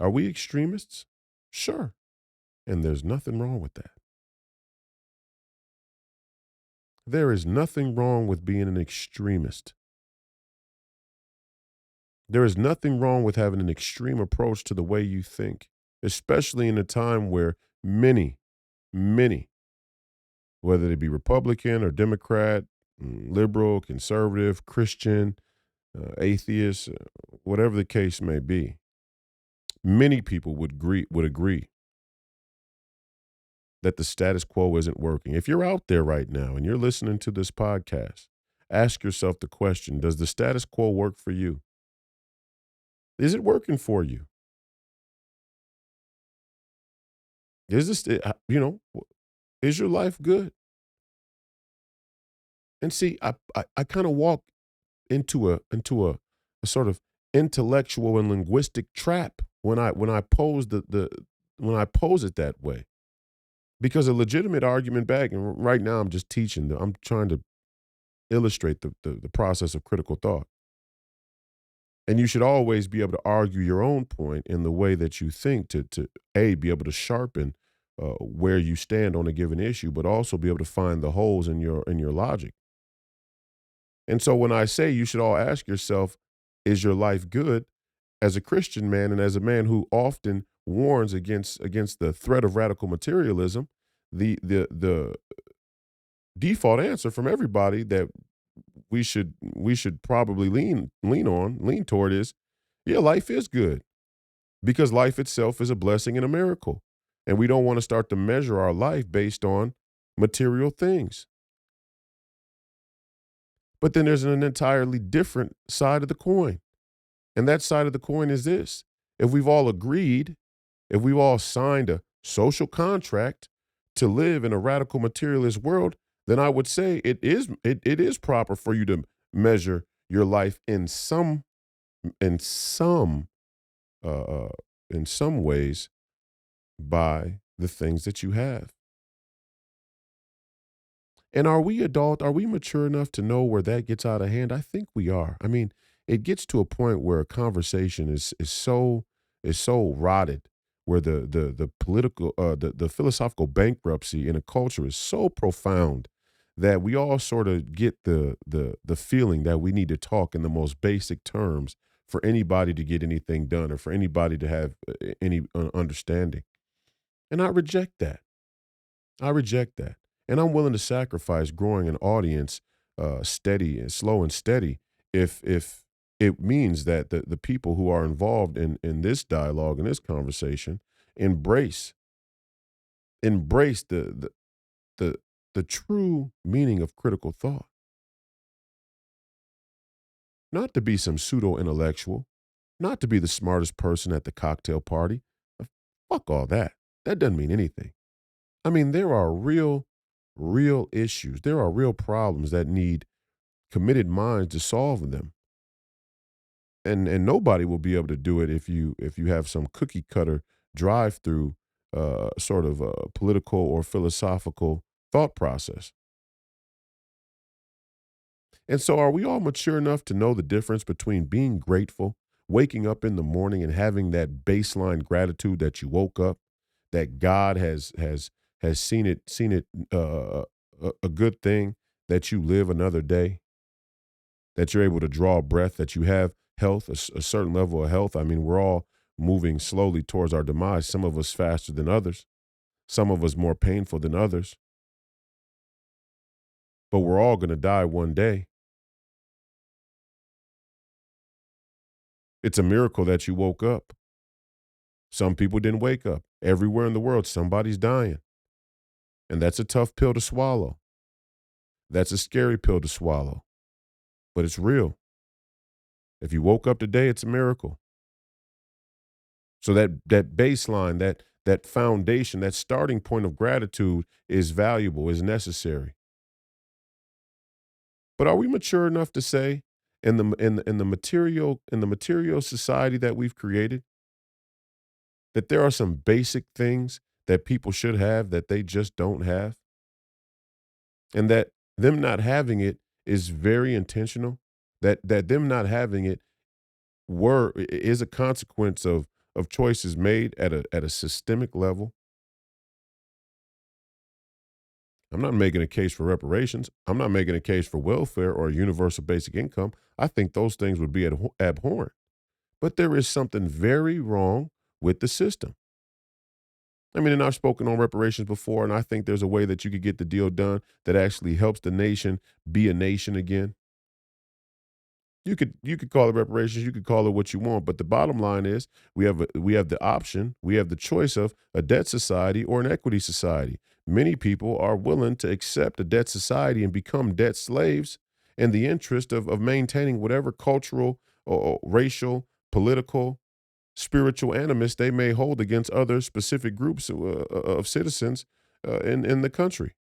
Are we extremists? Sure. And there's nothing wrong with that. There is nothing wrong with being an extremist. There is nothing wrong with having an extreme approach to the way you think, especially in a time where many, whether they be Republican or Democrat, liberal, conservative, Christian, atheist, whatever the case may be, many people would agree that the status quo isn't working. If you're out there right now and you're listening to this podcast, ask yourself the question, does the status quo work for you? Is it working for you? Is this, is your life good? And see, I kind of walk into a sort of intellectual and linguistic trap when I pose when I pose it that way. Because a legitimate argument back, and right now I'm just teaching, I'm trying to illustrate the process of critical thought. And you should always be able to argue your own point in the way that you think to be able to sharpen where you stand on a given issue, but also be able to find the holes in your logic. And so when I say you should all ask yourself, is your life good? As a Christian man and as a man who often warns against the threat of radical materialism, the default answer from everybody that we should probably lean toward is, yeah, life is good, because life itself is a blessing and a miracle. And we don't want to start to measure our life based on material things. But then there's an entirely different side of the coin. And that side of the coin is this. If we've all agreed, if we've all signed a social contract to live in a radical materialist world, then I would say it is proper for you to measure your life in some uh, uh, in some ways by the things that you have. And are we mature enough to know where that gets out of hand? I think we are. I mean, it gets to a point where a conversation is so rotted, where the political the philosophical bankruptcy in a culture is so profound that we all sort of get the feeling that we need to talk in the most basic terms for anybody to get anything done or for anybody to have any understanding. And I reject that. I reject that. And I'm willing to sacrifice growing an audience steady and slow and steady if it means that the people who are involved in this dialogue and this conversation embrace embrace the the true meaning of critical thought. Not to be some pseudo intellectual, not to be the smartest person at the cocktail party. Uh, Fuck all that. That doesn't mean anything. I mean, there are real issues. There are real problems that need committed minds to solve them. And nobody will be able to do it if you have some cookie cutter drive through sort of political or philosophical thought process. And so, are we all mature enough to know the difference between being grateful, waking up in the morning and having that baseline gratitude that you woke up, that God has seen it a good thing that you live another day, that you're able to draw a breath, that you have health, a certain level of health. I mean, we're all moving slowly towards our demise. Some of us faster than others, some of us more painful than others, but we're all going to die one day. It's a miracle that you woke up. Some people didn't wake up. Everywhere in the world, somebody's dying. And that's a tough pill to swallow. That's a scary pill to swallow, but it's real. If you woke up today, it's a miracle. So that baseline, that foundation, that starting point of gratitude is valuable, is necessary. But are we mature enough to say in the material society that we've created that there are some basic things that people should have that they just don't have? And that them not having it is very intentional, that them not having it is a consequence of choices made at a systemic level. I'm not making a case for reparations. I'm not making a case for welfare or universal basic income. I think those things would be abhorrent. But there is something very wrong with the system. I mean, and I've spoken on reparations before, and I think there's a way that you could get the deal done that actually helps the nation be a nation again. You could call it reparations, you could call it what you want, but the bottom line is we have the option, we have the choice of a debt society or an equity society. Many people are willing to accept a debt society and become debt slaves in the interest of maintaining whatever cultural or racial, political, spiritual animus they may hold against other specific groups of citizens in the country.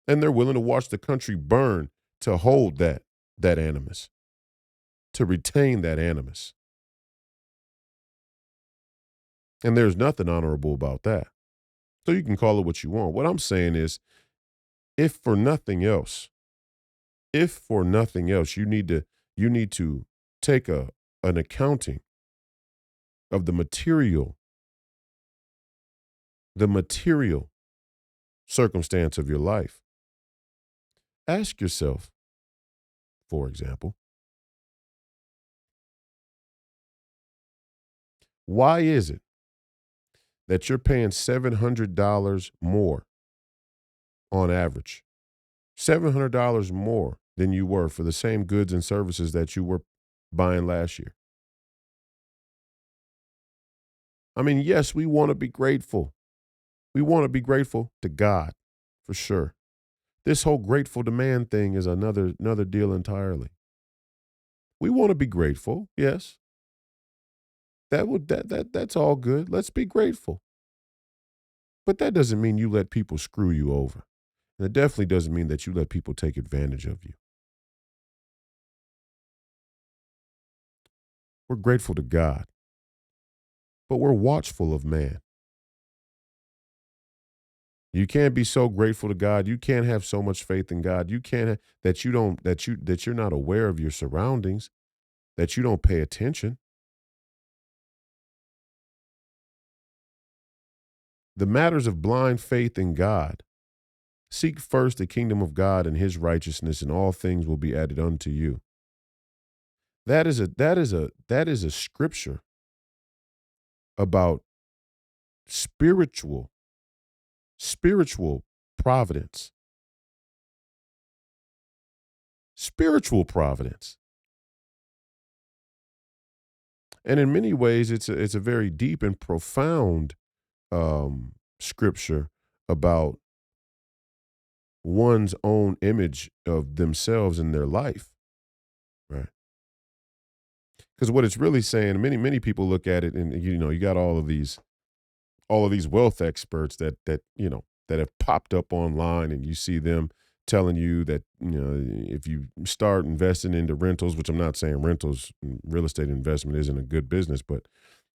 And they're willing to watch the country burn to hold that animus, to retain that animus. And there's nothing honorable about that. So you can call it what you want. What I'm saying is, if for nothing else, if for nothing else, you need to take an accounting of the material circumstance of your life. Ask yourself, for example, why is it that you're paying $700 more on average? $700 more than you were for the same goods and services that you were buying last year. I mean, yes, we want to be grateful. We want to be grateful to God, for sure. This whole grateful demand thing is another deal entirely. We want to be grateful, yes. That's all good. Let's be grateful. But that doesn't mean you let people screw you over. And it definitely doesn't mean that you let people take advantage of you. We're grateful to God, but we're watchful of man. You can't be so grateful to God. You can't have so much faith in God. You can't that you don't that you're not aware of your surroundings, that you don't pay attention. The matters of blind faith in God. Seek first the kingdom of God and his righteousness, and all things will be added unto you. That is a scripture about spiritual spiritual providence. Spiritual providence. And in many ways it's a very deep and profound scripture about one's own image of themselves in their life, right? Because what it's really saying, many people look at it, and you got all of these wealth experts that have popped up online, and you see them telling you that if you start investing into rentals, which I'm not saying rentals, real estate investment isn't a good business, but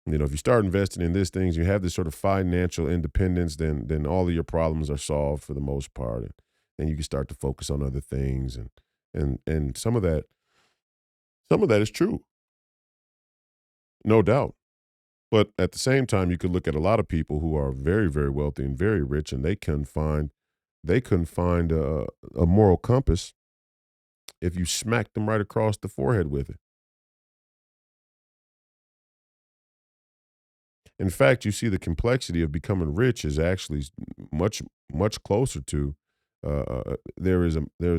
if you start investing in these things, you have this sort of financial independence, then all of your problems are solved for the most part, and then you can start to focus on other things, and some of that is true, no doubt. But at the same time, you could look at a lot of people who are very, very wealthy and very rich, and they couldn't find a moral compass if you smacked them right across the forehead with it. In fact, you see the complexity of becoming rich is actually much, much closer to. There is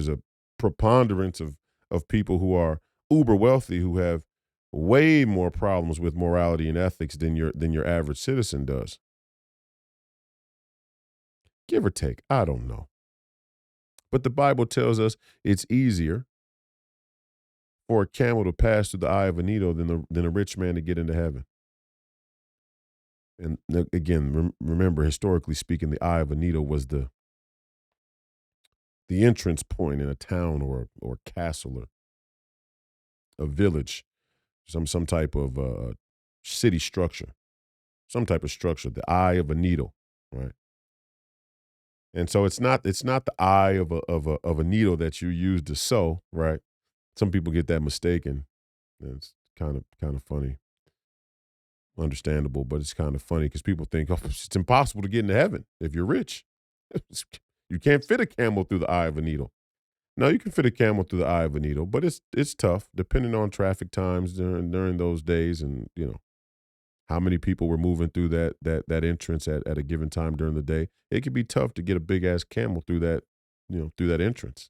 a preponderance of people who are uber wealthy who have way more problems with morality and ethics than your average citizen does. Give or take, I don't know. But the Bible tells us it's easier for a camel to pass through the eye of a needle than a rich man to get into heaven. And again, remember, historically speaking, the eye of a needle was the entrance point in a town or castle or a village, some type of city structure, some type of structure. The eye of a needle, right? And so it's not the eye of a needle that you use to sew, right? Some people get that mistaken. It's kind of funny, understandable, but it's kind of funny because people think, oh, it's impossible to get into heaven if you're rich. You can't fit a camel through the eye of a needle. No, you can fit a camel through the eye of a needle, but it's tough depending on traffic times during those days, and how many people were moving through that entrance at a given time during the day. It could be tough to get a big ass camel through that entrance.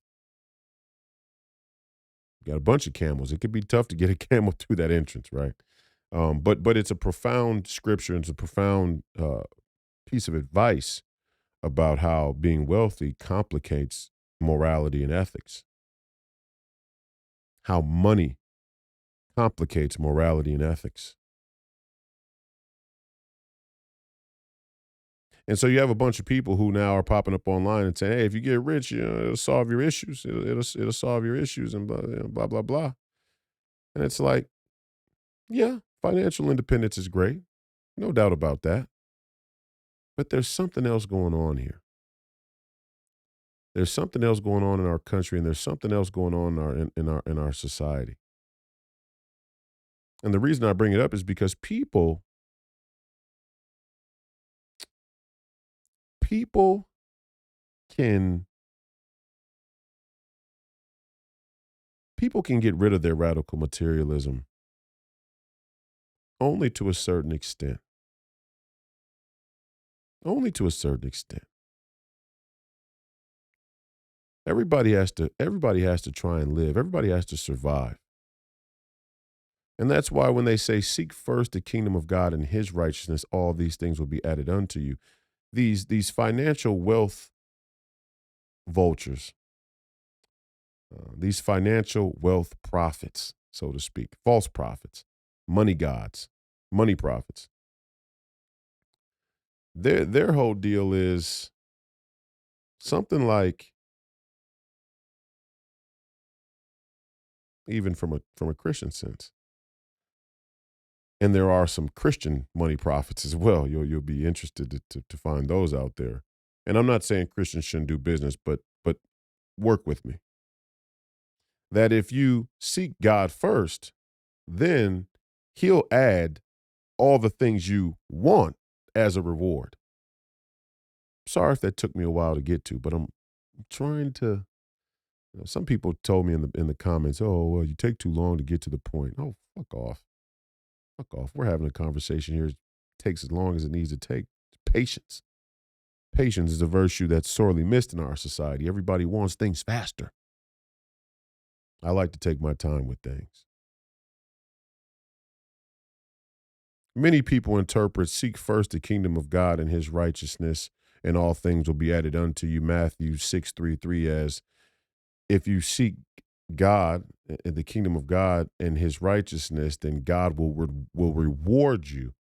You got a bunch of camels. It could be tough to get a camel through that entrance, right? But it's a profound scripture. And it's a profound piece of advice about how being wealthy complicates morality and ethics. How money complicates morality and ethics. And so you have a bunch of people who now are popping up online and saying, "Hey, if you get rich, it'll solve your issues. It'll solve your issues," and blah blah blah. And it's like, yeah, financial independence is great, no doubt about that. But there's something else going on here. There's something else going on in our country, and there's something else going on in our society. And the reason I bring it up is because people can people can get rid of their radical materialism only to a certain extent. Only to a certain extent. Everybody has to try and live. Everybody has to survive. And that's why when they say seek first the kingdom of God and his righteousness, all these things will be added unto you. These financial wealth vultures, these financial wealth prophets, so to speak, false prophets, money gods, money prophets. Their whole deal is something like, even from a Christian sense. And there are some Christian money prophets as well. You'll be interested to find those out there. and I'm not saying Christians shouldn't do business, but work with me. That if you seek God first, then he'll add all the things you want as a reward. Sorry if that took me a while to get to, but I'm trying to. Some people told me in the comments, "Oh, well, you take too long to get to the point." Oh, fuck off, fuck off. We're having a conversation here. It takes as long as it needs to take. Patience. Patience is a virtue that's sorely missed in our society. Everybody wants things faster. I like to take my time with things. Many people interpret seek first the kingdom of God and his righteousness, and all things will be added unto you. Matthew 6:33 as if you seek God and the kingdom of God and his righteousness, then God will reward you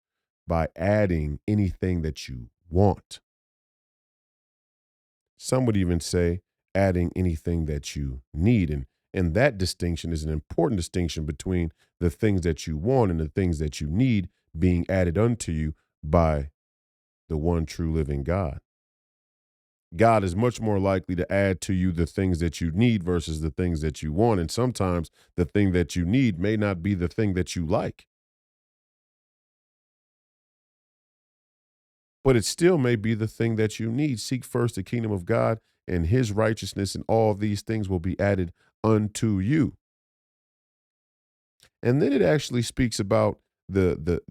by adding anything that you want. Some would even say adding anything that you need. And that distinction is an important distinction between the things that you want and the things that you need being added unto you by the one true living God. God is much more likely to add to you the things that you need versus the things that you want. And sometimes the thing that you need may not be the thing that you like, but it still may be the thing that you need. Seek first the kingdom of God and his righteousness, and all these things will be added unto you. And then it actually speaks about the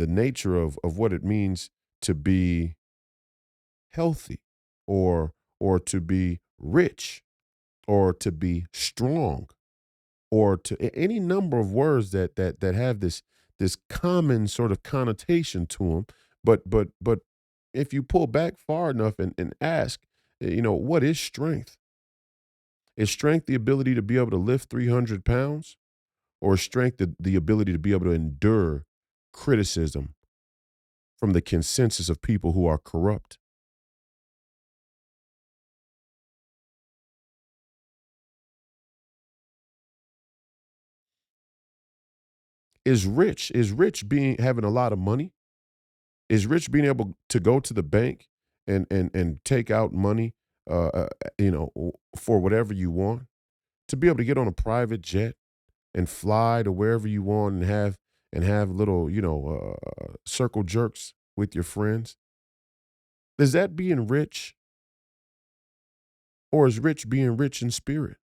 nature of what it means to be healthy or to be rich or to be strong or to any number of words that have this common sort of connotation to them. But if you pull back far enough and ask, what is strength? Is strength the ability to be able to lift 300 pounds? Or is strength the ability to be able to endure criticism from the consensus of people who are corrupt? Is rich being having a lot of money? Is rich being able to go to the bank and take out money, for whatever you want? To be able to get on a private jet and fly to wherever you want and have little, circle jerks with your friends? Is that being rich, or is rich being rich in spirit?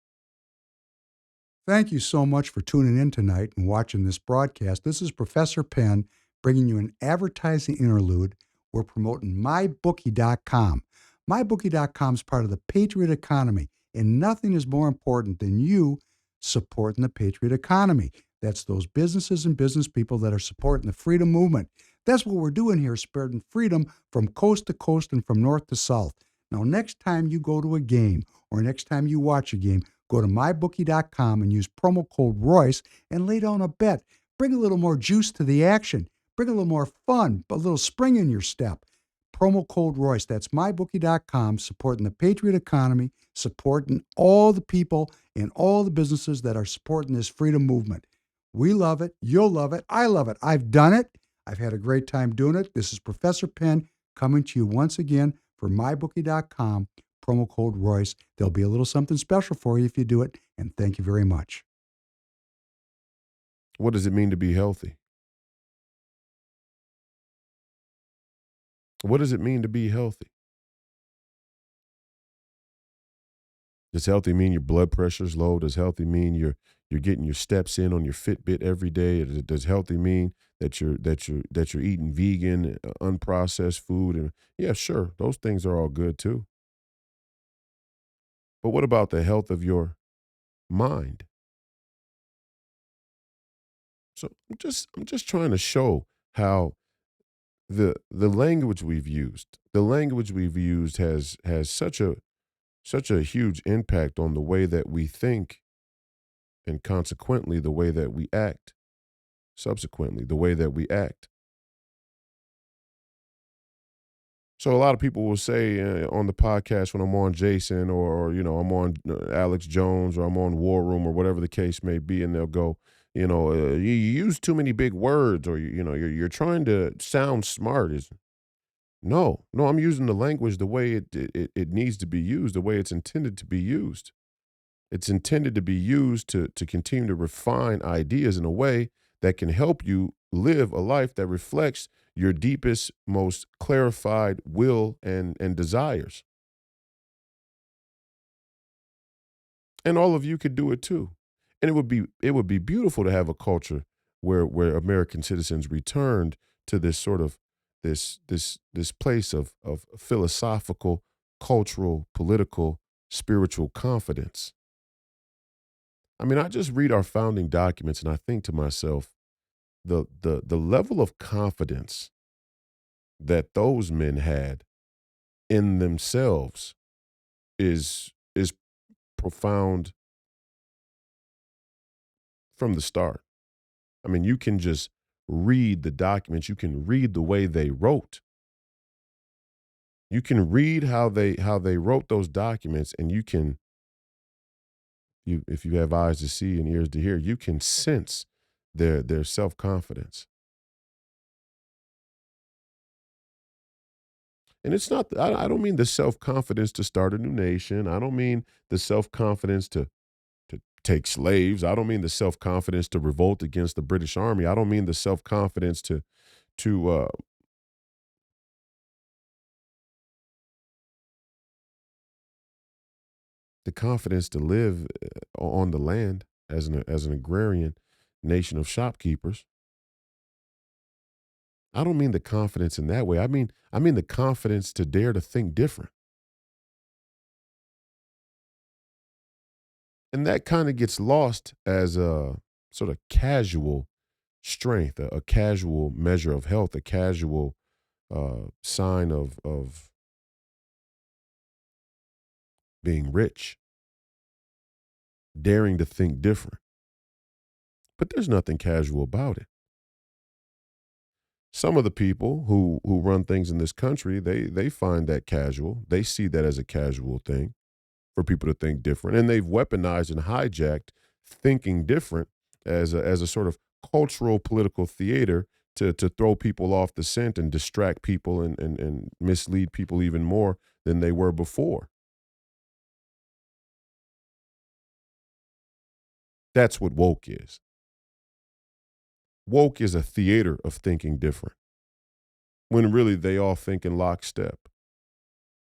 Thank you so much for tuning in tonight and watching this broadcast. This is Professor Penn bringing you an advertising interlude. We're promoting MyBookie.com. MyBookie.com is part of the Patriot economy, and nothing is more important than you supporting the Patriot economy. That's those businesses and business people that are supporting the freedom movement. That's what we're doing here, spreading freedom from coast to coast and from north to south. Now, next time you go to a game or next time you watch a game, go to mybookie.com and use promo code Royce and lay down a bet. Bring a little more juice to the action. Bring a little more fun, a little spring in your step. Promo code Royce. That's mybookie.com, supporting the Patriot economy, supporting all the people and all the businesses that are supporting this freedom movement. We love it. You'll love it. I love it. I've done it. I've had a great time doing it. This is Professor Penn coming to you once again for mybookie.com. Promo code Royce. There'll be a little something special for you if you do it. And thank you very much. What does it mean to be healthy? What does it mean to be healthy? Does healthy mean your blood pressure's low? Does healthy mean you're getting your steps in on your Fitbit every day? Does healthy mean that you're eating vegan, unprocessed food? And yeah, sure, those things are all good too. But what about the health of your mind? So I'm just trying to show how the language we've used has such a huge impact on the way that we think, and consequently the way that we act, subsequently the way that we act. So a lot of people will say on the podcast when I'm on Jason or I'm on Alex Jones or I'm on War Room or whatever the case may be, and they'll go, you use too many big words, or you're trying to sound smart. No, I'm using the language the way it needs to be used, the way it's intended to be used. It's intended to be used to continue to refine ideas in a way that can help you live a life that reflects your deepest, most clarified will and desires. And all of you could do it too. And it would be beautiful to have a culture where American citizens returned to this sort of this place of philosophical, cultural, political, spiritual confidence. I mean, I just read our founding documents and I think to myself, the level of confidence that those men had in themselves is profound from the start. I mean, you can just read the documents, you can read the way they wrote. You can read how they wrote those documents, and you can, you if you have eyes to see and ears to hear, you can sense their self-confidence. And it's not, I don't mean the self-confidence to start a new nation. I don't mean the self-confidence to take slaves. I don't mean the self-confidence to revolt against the British Army. I don't mean the self-confidence to the confidence to live on the land as an agrarian nation of shopkeepers. I don't mean the confidence in that way. I mean the confidence to dare to think different. And that kind of gets lost as a sort of casual strength, a casual measure of health, a casual sign of being rich, daring to think different. But there's nothing casual about it. Some of the people who run things in this country, they find that casual. They see that as a casual thing for people to think different, and they've weaponized and hijacked thinking different as a sort of cultural political theater to throw people off the scent and distract people and mislead people even more than they were before. That's what woke is. Woke is a theater of thinking different when really they all think in lockstep.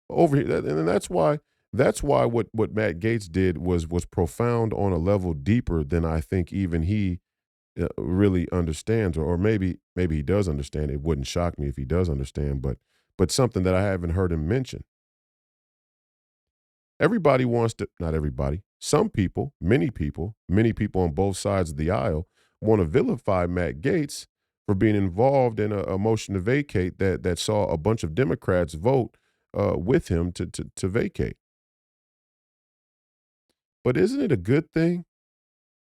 Over here, and that's why what Matt Gaetz did was profound on a level deeper than I think even he really understands, or maybe he does understand. It wouldn't shock me if he does understand, but something that I haven't heard him mention. Everybody wants to, not everybody, some people, many people on both sides of the aisle want to vilify Matt Gaetz for being involved in a motion to vacate that saw a bunch of Democrats vote with him to vacate. But isn't it a good thing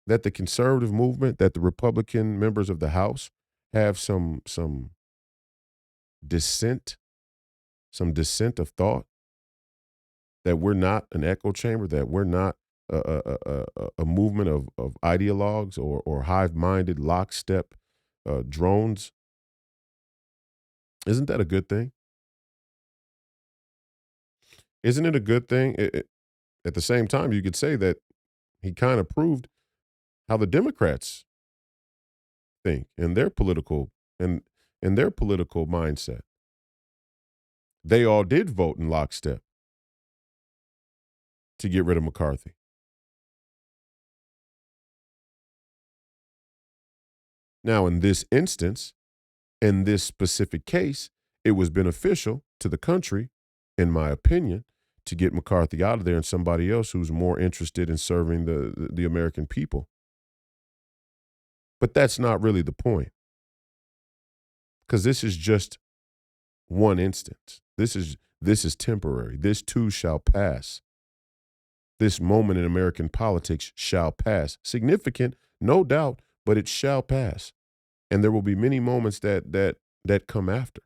that the conservative movement, that the Republican members of the House have some dissent, some dissent of thought, that we're not an echo chamber, that we're not a movement of ideologues or hive-minded lockstep drones? Isn't that a good thing? Isn't it a good thing? At the same time, you could say that he kind of proved how the Democrats think in their political and in their political mindset. They all did vote in lockstep to get rid of McCarthy. Now, in this instance, in this specific case, it was beneficial to the country, in my opinion, to get McCarthy out of there and somebody else who's more interested in serving the American people. But that's not really the point, because this is just one instance. This is temporary. This too shall pass. This moment in American politics shall pass. Significant, no doubt, but it shall pass. And there will be many moments that come after,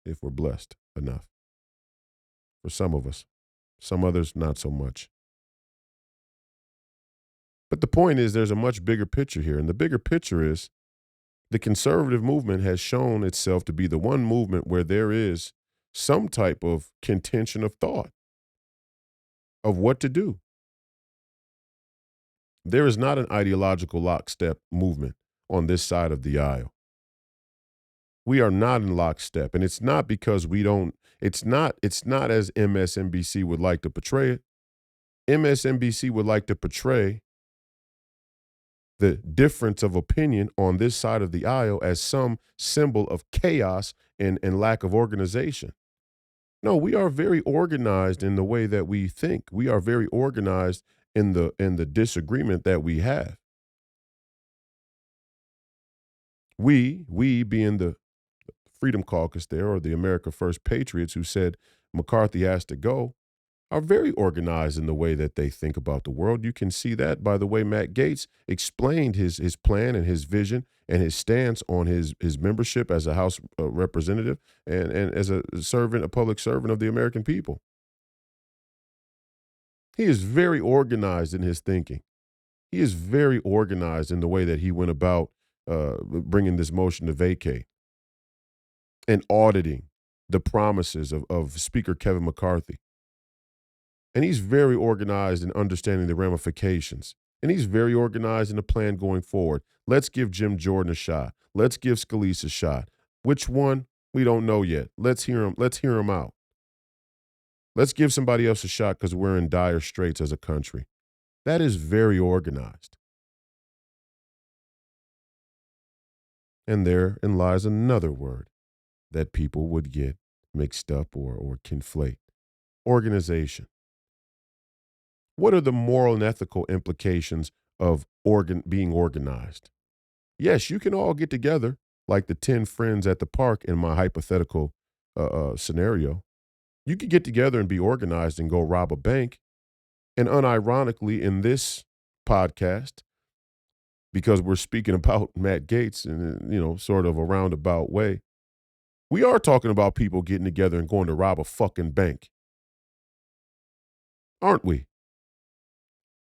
if we're blessed enough. For some of us, some others not so much. But the point is, there's a much bigger picture here, and the bigger picture is The conservative movement has shown itself to be the one movement where there is some type of contention of thought of what to do. There is not an ideological lockstep movement on this side of the aisle. We are not in lockstep, and it's not because we don't. It's not as MSNBC would like to portray it. MSNBC would like to portray the difference of opinion on this side of the aisle as some symbol of chaos and lack of organization. No, we are very organized in the way that we think. We are very organized in the disagreement that we have. We being the Freedom Caucus there, or the America First Patriots who said McCarthy has to go, are very organized in the way that they think about the world. You can see that by the way Matt Gaetz explained his plan and his vision and his stance on his membership as a House representative and as a servant, a public servant of the American people. He is very organized in his thinking. He is very organized in the way that he went about bringing this motion to vacate and auditing the promises of Speaker Kevin McCarthy. And he's very organized in understanding the ramifications. And he's very organized in the plan going forward. Let's give Jim Jordan a shot. Let's give Scalise a shot. Which one? We don't know yet. Let's hear him. Let's hear him out. Let's give somebody else a shot because we're in dire straits as a country. That is very organized. And therein lies another word that people would get mixed up or conflate. Organization. What are the moral and ethical implications of being organized? Yes, you can all get together like the 10 friends at the park in my hypothetical scenario. You could get together and be organized and go rob a bank. And unironically, in this podcast, because we're speaking about Matt Gaetz in, sort of a roundabout way, we are talking about people getting together and going to rob a fucking bank. Aren't we?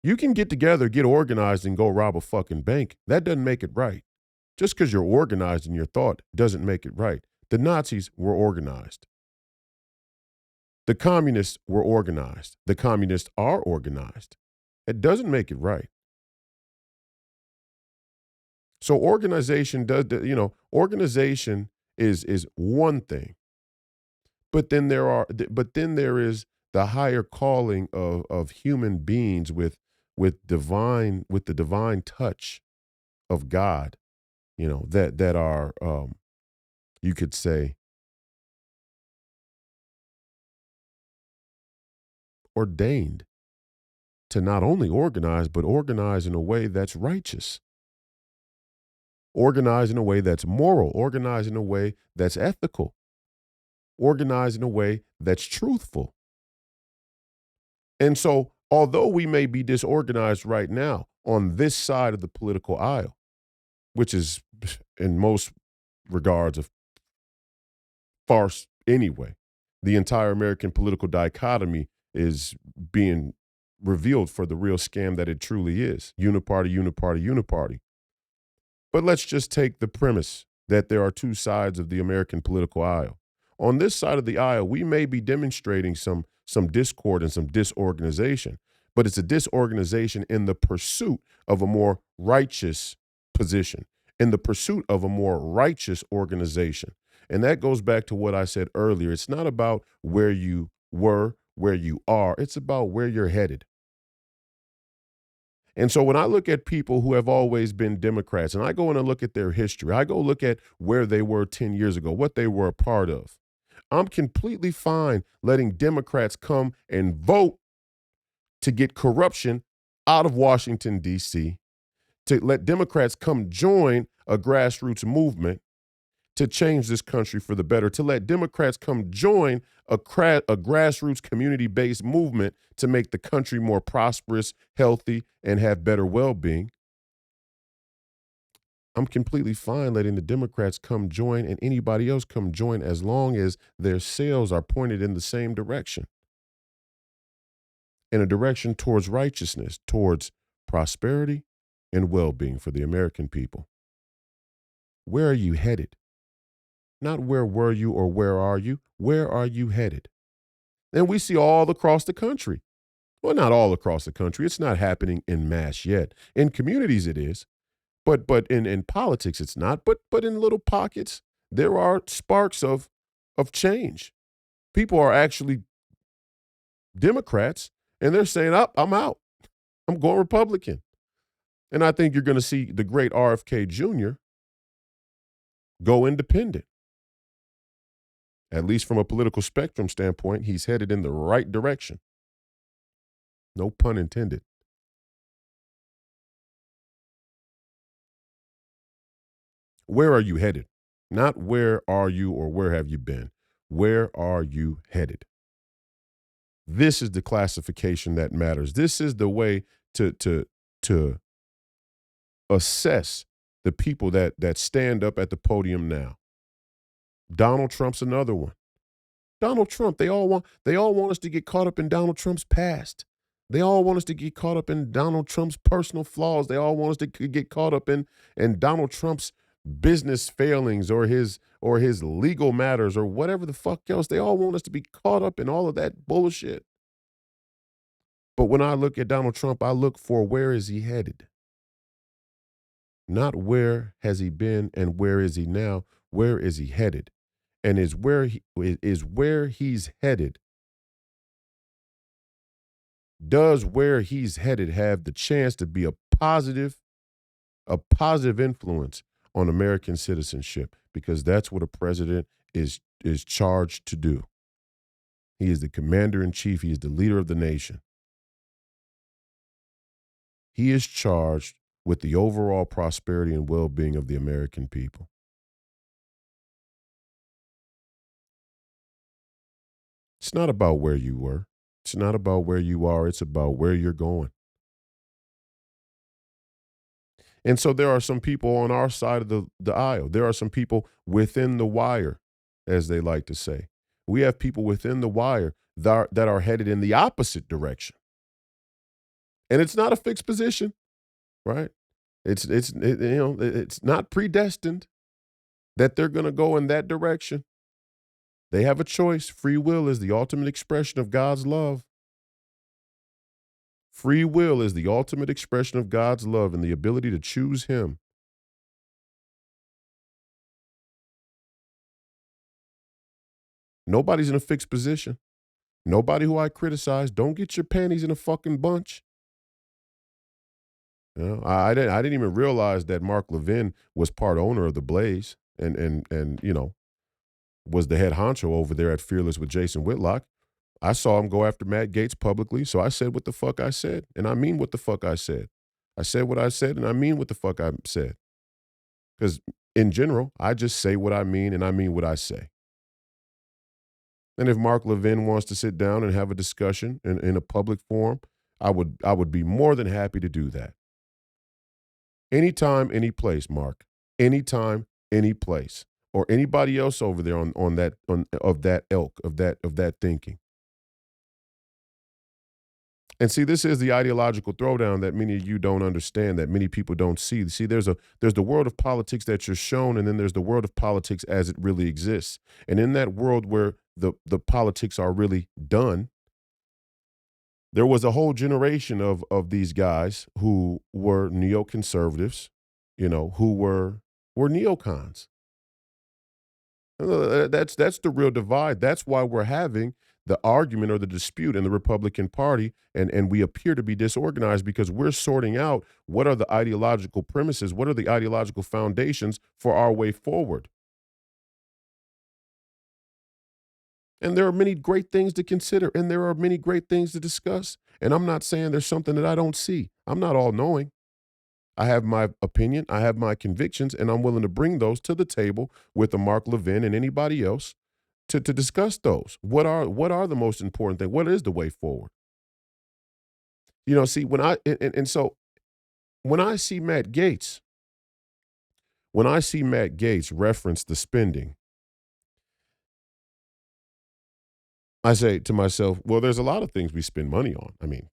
You can get together, get organized, and go rob a fucking bank. That doesn't make it right. Just because you're organized in your thought doesn't make it right. The Nazis were organized. The communists were organized. The communists are organized. It doesn't make it right. So organization organization is one thing. But then there is the higher calling of human beings with the divine touch of God, that are you could say ordained to not only organize, but organize in a way that's righteous. Organize in a way that's moral, organize in a way that's ethical, organize in a way that's truthful. And so, although we may be disorganized right now on this side of the political aisle, which is in most regards a farce anyway, the entire American political dichotomy is being revealed for the real scam that it truly is. Uniparty, uniparty, uniparty. But let's just take the premise that there are two sides of the American political aisle. On this side of the aisle, we may be demonstrating some discord and some disorganization, but it's a disorganization in the pursuit of a more righteous position, in the pursuit of a more righteous organization. And that goes back to what I said earlier. It's not about where you were, where you are. It's about where you're headed. And so when I look at people who have always been Democrats, and I go in and look at their history, I go look at where they were 10 years ago, what they were a part of. I'm completely fine letting Democrats come and vote to get corruption out of Washington, D.C., to let Democrats come join a grassroots movement to change this country for the better, to let Democrats come join a grassroots community-based movement to make the country more prosperous, healthy, and have better well-being. I'm completely fine letting the Democrats come join and anybody else come join as long as their sails are pointed in the same direction, in a direction towards righteousness, towards prosperity and well-being for the American people. Where are you headed? Not where were you or where are you? Where are you headed? And we see all across the country. Well, not all across the country. It's not happening in mass yet. In communities, it is. But in politics, it's not. But in little pockets, there are sparks of change. People are actually Democrats, and they're saying, "Up, I'm out. I'm going Republican." And I think you're going to see the great RFK Jr. go independent. At least from a political spectrum standpoint, he's headed in the right direction. No pun intended. Where are you headed? Not where are you or where have you been? Where are you headed? This is the classification that matters. This is the way to assess the people that stand up at the podium now. Donald Trump's another one. Donald Trump, they all want us to get caught up in Donald Trump's past. They all want us to get caught up in Donald Trump's personal flaws. They all want us to get caught up in Donald Trump's business failings or his legal matters or whatever the fuck else. They all want us to be caught up in all of that bullshit. But when I look at Donald Trump, I look for where is he headed? Not where has he been and where is he now? Where is he headed? And is where he's headed. Does where he's headed have the chance to be a positive influence on American citizenship? Because that's what a president is charged to do. He is the commander in chief. He is the leader of the nation. He is charged with the overall prosperity and well-being of the American people. It's not about where you were. It's not about where you are. It's about where you're going. And so there are some people on our side of the aisle. There are some people within the wire, as they like to say. We have people within the wire that are headed in the opposite direction. And it's not a fixed position, right? It's not predestined that they're going to go in that direction. They have a choice. Free will is the ultimate expression of God's love. Free will is the ultimate expression of God's love and the ability to choose him. Nobody's in a fixed position. Nobody who I criticize, don't get your panties in a fucking bunch. You know, I didn't even realize that Mark Levin was part owner of the Blaze and was the head honcho over there at Fearless with Jason Whitlock. I saw him go after Matt Gaetz publicly, so I said what the fuck I said, and I mean what the fuck I said. I said what I said, and I mean what the fuck I said. Because in general, I just say what I mean, and I mean what I say. And if Mark Levin wants to sit down and have a discussion in a public forum, I would be more than happy to do that. Anytime, any place, Mark. Anytime, any place. Or anybody else over there of that ilk, of that thinking. And see, this is the ideological throwdown that many of you don't understand, that many people don't see. See, there's the world of politics that you're shown, and then there's the world of politics as it really exists. And in that world where the politics are really done, there was a whole generation of these guys who were neoconservatives, who were neocons. That's the real divide. That's why we're having the argument or the dispute in the Republican Party, and we appear to be disorganized because we're sorting out what are the ideological premises, what are the ideological foundations for our way forward. And there are many great things to consider, and there are many great things to discuss. And I'm not saying there's something that I don't see. I'm not all-knowing. I have my opinion, I have my convictions, and I'm willing to bring those to the table with a Mark Levin and anybody else to discuss those. What are the most important things? What is the way forward? See, so when I see Matt Gaetz reference the spending, I say to myself, well, there's a lot of things we spend money on. I mean,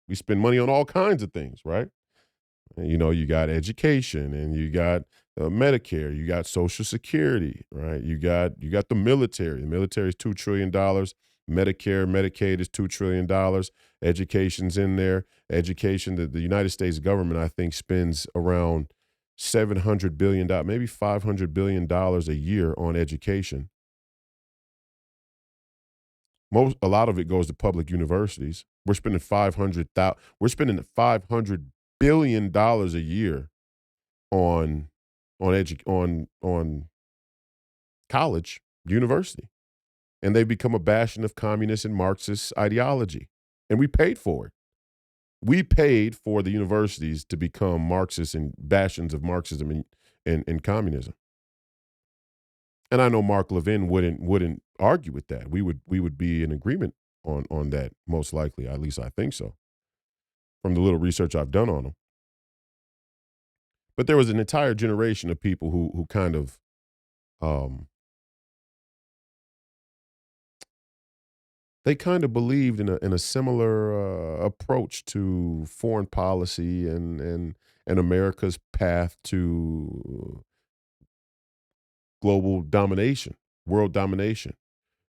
we spend money on all kinds of things, right? You got education and you got Medicare, you got Social Security, right? You got the military. The military is $2 trillion. Medicare, Medicaid is $2 trillion. Education's in there. Education, the United States government, I think, spends around $700 billion, maybe $500 billion a year on education. A lot of it goes to public universities. We're spending $500 billion a year on on college, university, and they become a bastion of communist and Marxist ideology, and we paid for it. We paid for the universities to become Marxists and bastions of Marxism and communism. And I know Mark Levin wouldn't argue with that. We would be in agreement on that, most likely. At least I think so, from the little research I've done on him. But there was an entire generation of people who kind of um, they kind of believed in a similar approach to foreign policy and America's path to global domination, world domination,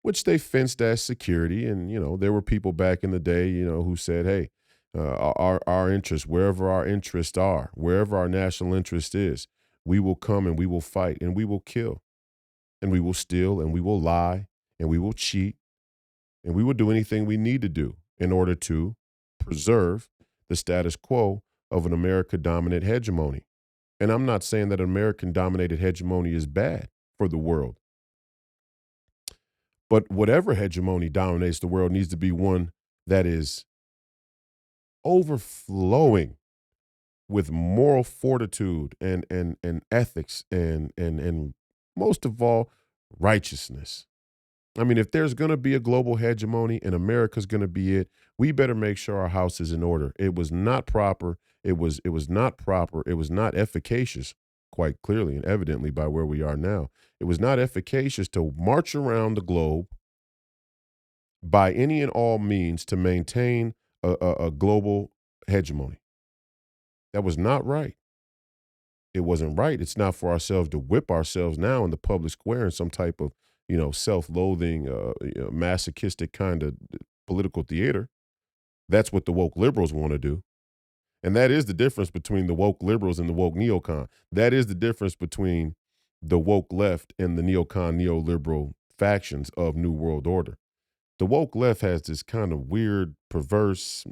which they fenced as security. And there were people back in the day, who said, "Hey, our interests, wherever our interests are, wherever our national interest is, we will come and we will fight and we will kill and we will steal and we will lie and we will cheat and we will do anything we need to do in order to preserve the status quo of an America dominant hegemony." And I'm not saying that American dominated hegemony is bad for the world, but whatever hegemony dominates the world needs to be one that is overflowing with moral fortitude and ethics and most of all, righteousness. I mean, if there's going to be a global hegemony and America's going to be it, we better make sure our house is in order. It was not proper. It was not proper. It was not efficacious, quite clearly and evidently by where we are now. It was not efficacious to march around the globe by any and all means to maintain a global hegemony. That was not right. It wasn't right. It's not for ourselves to whip ourselves now in the public square in some type of, self-loathing, masochistic kind of political theater. That's what the woke liberals want to do. And that is the difference between the woke liberals and the woke neocon. That is the difference between the woke left and the neocon, neoliberal factions of New World Order. The woke left has this kind of weird, perverse,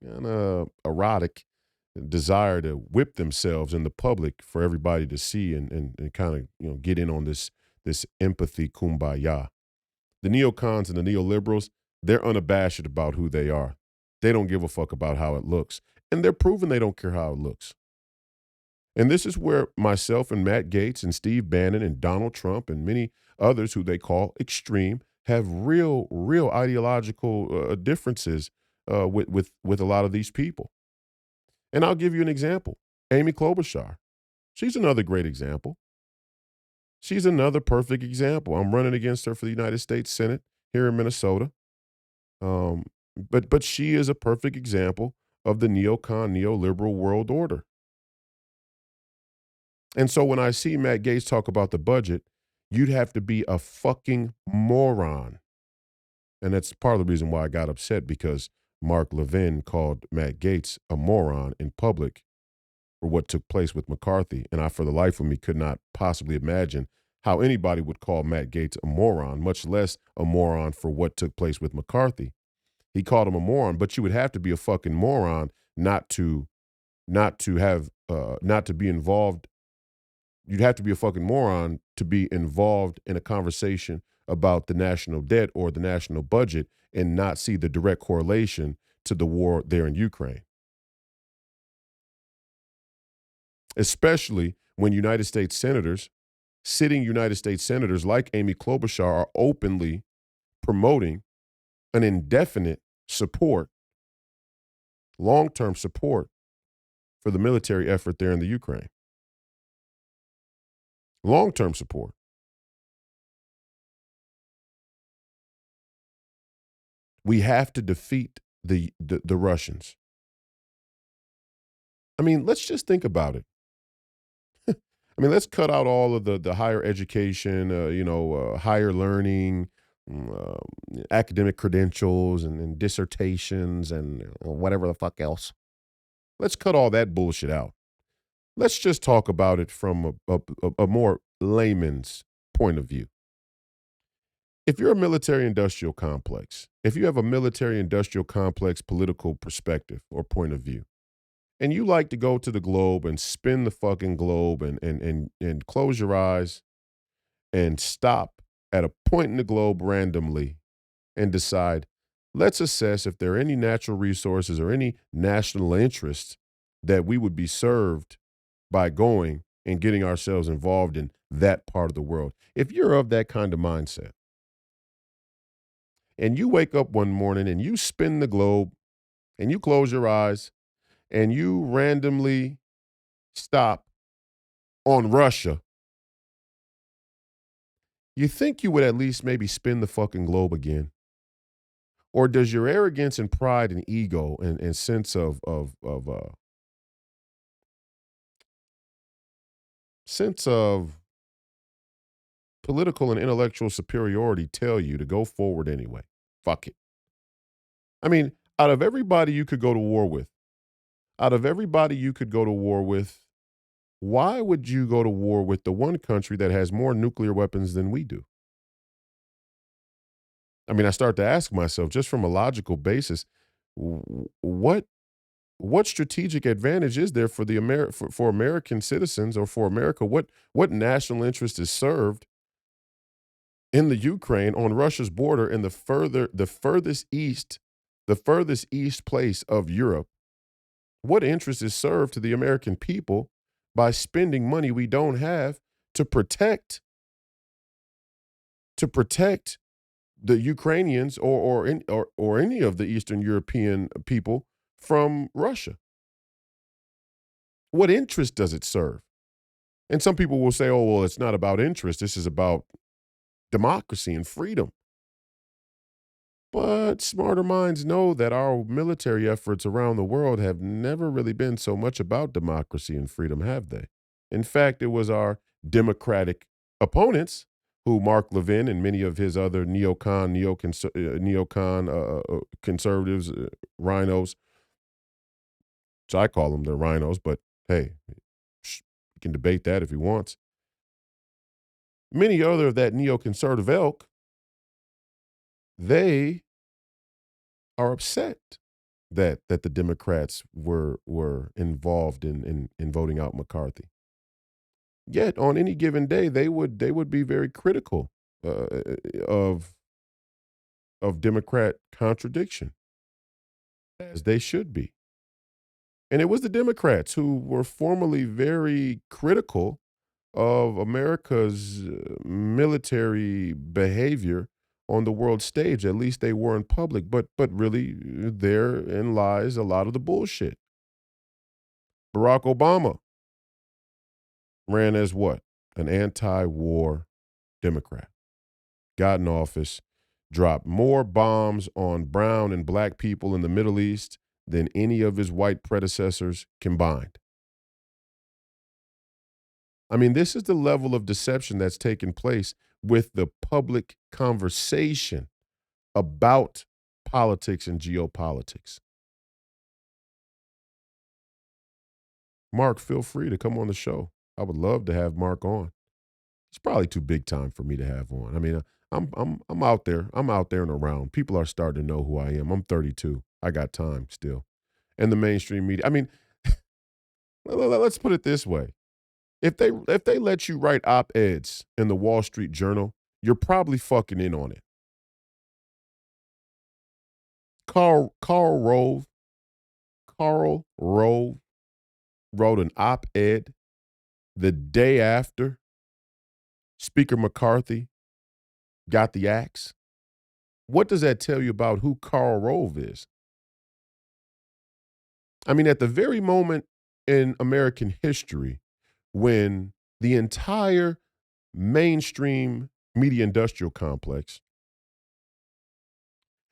kind of erotic desire to whip themselves in the public for everybody to see and kind of get in on this empathy kumbaya. The neocons and the neoliberals, they're unabashed about who they are. They don't give a fuck about how it looks, and they're proving they don't care how it looks. And this is where myself and Matt Gaetz and Steve Bannon and Donald Trump and many others who they call extreme have real ideological differences with a lot of these people. And I'll give you an example. Amy Klobuchar. She's another great example. She's another perfect example. I'm running against her for the United States Senate here in Minnesota. Um, but she is a perfect example of the neocon, neoliberal world order. And so when I see Matt Gaetz talk about the budget, you'd have to be a fucking moron. And that's part of the reason why I got upset, because Mark Levin called Matt Gaetz a moron in public for what took place with McCarthy. And I, for the life of me, could not possibly imagine how anybody would call Matt Gaetz a moron, much less a moron for what took place with McCarthy. He called him a moron, but you would have to be a fucking moron not to be involved. You'd have to be a fucking moron to be involved in a conversation about the national debt or the national budget and not see the direct correlation to the war there in Ukraine. Especially when sitting United States senators like Amy Klobuchar are openly promoting an indefinite support, long-term support for the military effort there in the Ukraine. Long-term support. We have to defeat the Russians. I mean, let's just think about it. I mean, let's cut out all of the higher education, higher learning, academic credentials and dissertations and whatever the fuck else. Let's cut all that bullshit out. Let's just talk about it from a more layman's point of view. If you're a military industrial complex, if you have a military industrial complex political perspective or point of view, and you like to go to the globe and spin the fucking globe and close your eyes and stop at a point in the globe randomly and decide, let's assess if there are any natural resources or any national interests that we would be served by going and getting ourselves involved in that part of the world. If you're of that kind of mindset and you wake up one morning and you spin the globe and you close your eyes and you randomly stop on Russia, you think you would at least maybe spin the fucking globe again? Or does your arrogance and pride and ego and sense of political and intellectual superiority tell you to go forward anyway? Fuck it. I mean, out of everybody you could go to war with, out of everybody you could go to war with, why would you go to war with the one country that has more nuclear weapons than we do? I mean, I start to ask myself, just from a logical basis, what strategic advantage is there for for American citizens or for America? What national interest is served in the Ukraine on Russia's border in the furthest east place of Europe? What interest is served to the American people by spending money we don't have to protect the Ukrainians or any of the Eastern European people from Russia? What interest does it serve? And some people will say, oh, well, it's not about interest. This is about democracy and freedom. But smarter minds know that our military efforts around the world have never really been so much about democracy and freedom, have they? In fact, it was our Democratic opponents who Mark Levin and many of his other conservatives, rhinos, which I call them, they're rhinos, but hey, you can debate that if he wants. Many other of that neoconservative ilk, they are upset that the Democrats were involved in voting out McCarthy. Yet on any given day, they would be very critical of Democrat contradiction, as they should be. And it was the Democrats who were formerly very critical of America's military behavior on the world stage. At least they were in public, but really therein lies a lot of the bullshit. Barack Obama ran as what? An anti-war Democrat. Got in office, dropped more bombs on brown and black people in the Middle East than any of his white predecessors combined. I mean, this is the level of deception that's taken place with the public conversation about politics and geopolitics. Mark, feel free to come on the show. I would love to have Mark on. It's probably too big time for me to have on. I mean, I'm out there. I'm out there and around. People are starting to know who I am. I'm 32. I got time still. And the mainstream media. I mean, let's put it this way. If they let you write op-eds in the Wall Street Journal, you're probably fucking in on it. Karl Rove wrote an op-ed the day after Speaker McCarthy got the axe. What does that tell you about who Karl Rove is? I mean, at the very moment in American history when the entire mainstream media industrial complex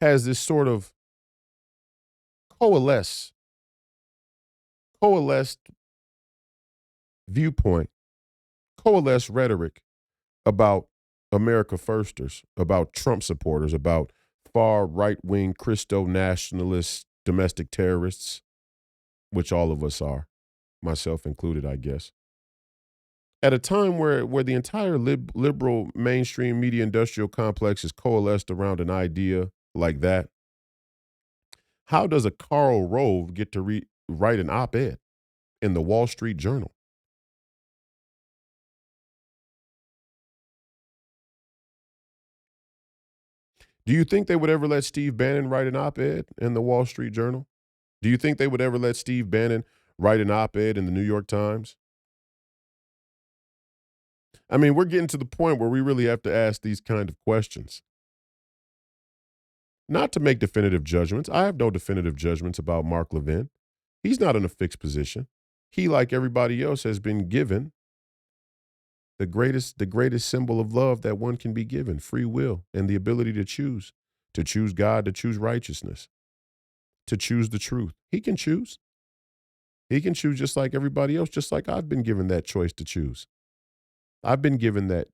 has this sort of coalesced viewpoint coalesce rhetoric about America firsters, about Trump supporters, about far right wing Christo nationalists, domestic terrorists, which all of us are, myself included, I guess. At a time where the entire liberal mainstream media industrial complex is coalesced around an idea like that, how does a Karl Rove get to write an op-ed in the Wall Street Journal? Do you think they would ever let Steve Bannon write an op-ed in the Wall Street Journal? Do you think they would ever let Steve Bannon write an op-ed in the New York Times? I mean, we're getting to the point where we really have to ask these kind of questions. Not to make definitive judgments. I have no definitive judgments about Mark Levin. He's not in a fixed position. He, like everybody else, has been given the greatest symbol of love that one can be given, free will and the ability to choose God, to choose righteousness, to choose the truth. He can choose. He can choose just like everybody else, just like I've been given that choice to choose. I've been given that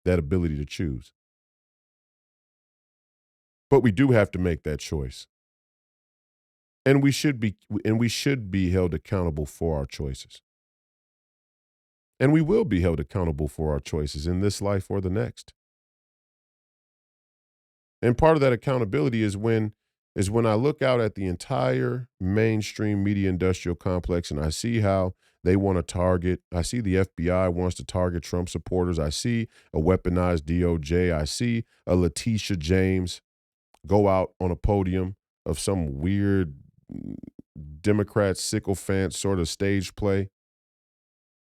ability to choose. But we do have to make that choice. And we should be held accountable for our choices. And we will be held accountable for our choices in this life or the next. And part of that accountability is when I look out at the entire mainstream media industrial complex and I see how they want to target. I see the FBI wants to target Trump supporters. I see a weaponized DOJ. I see a Letitia James go out on a podium of some weird Democrat sycophant sort of stage play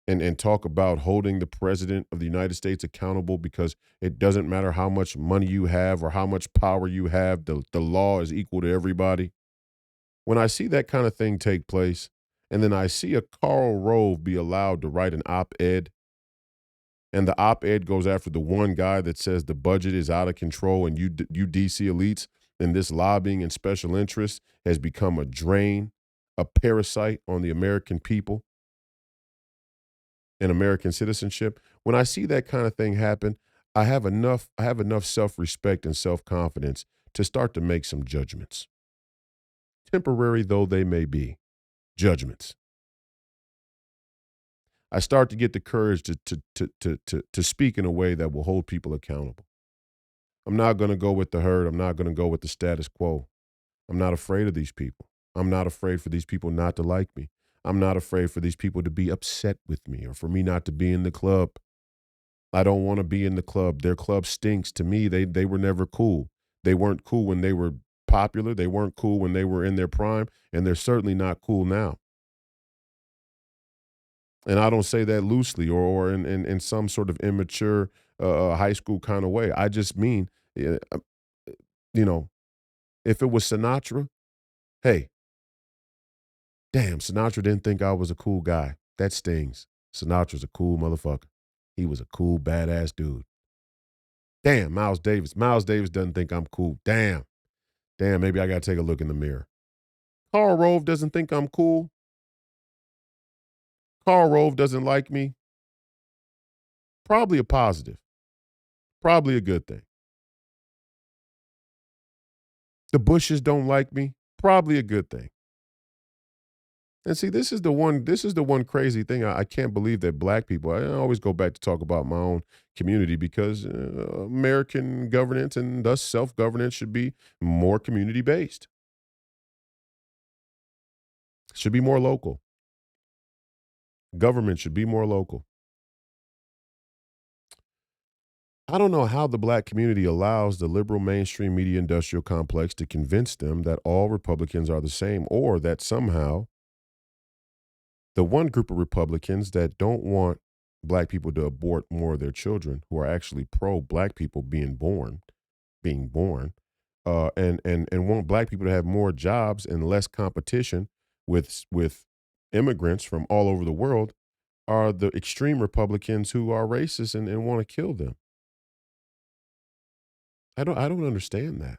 and talk about holding the president of the United States accountable because it doesn't matter how much money you have or how much power you have, the law is equal to everybody. When I see that kind of thing take place, and then I see a Karl Rove be allowed to write an op-ed, and the op-ed goes after the one guy that says the budget is out of control and you DC elites and this lobbying and special interests has become a drain, a parasite on the American people and American citizenship. When I see that kind of thing happen, I have enough self-respect and self-confidence to start to make some judgments. Temporary though they may be, judgments. I start to get the courage to speak in a way that will hold people accountable. I'm not going to go with the herd. I'm not going to go with the status quo. I'm not afraid of these people. I'm not afraid for these people not to like me. I'm not afraid for these people to be upset with me or for me not to be in the club. I don't want to be in the club. Their club stinks. To me, they were never cool. They weren't cool when they were popular. They weren't cool when they were in their prime, and they're certainly not cool now. And I don't say that loosely or in some sort of immature high school kind of way. I just mean, you know, if it was Sinatra, hey, damn, Sinatra didn't think I was a cool guy. That stings. Sinatra's a cool motherfucker. He was a cool, badass dude. Damn, Miles Davis. Miles Davis doesn't think I'm cool. Damn. Damn, maybe I got to take a look in the mirror. Karl Rove doesn't think I'm cool. Karl Rove doesn't like me. Probably a positive. Probably a good thing. The Bushes don't like me. Probably a good thing. And see, this is the one crazy thing. I can't believe that black people, I always go back to talk about my own community because American governance and thus self-governance should be more community based. Should be more local. Government should be more local. I don't know how the black community allows the liberal mainstream media industrial complex to convince them that all Republicans are the same or that somehow the one group of Republicans that don't want black people to abort more of their children, who are actually pro black people being born, and want black people to have more jobs and less competition with immigrants from all over the world, are the extreme Republicans who are racist and want to kill them. I don't understand that.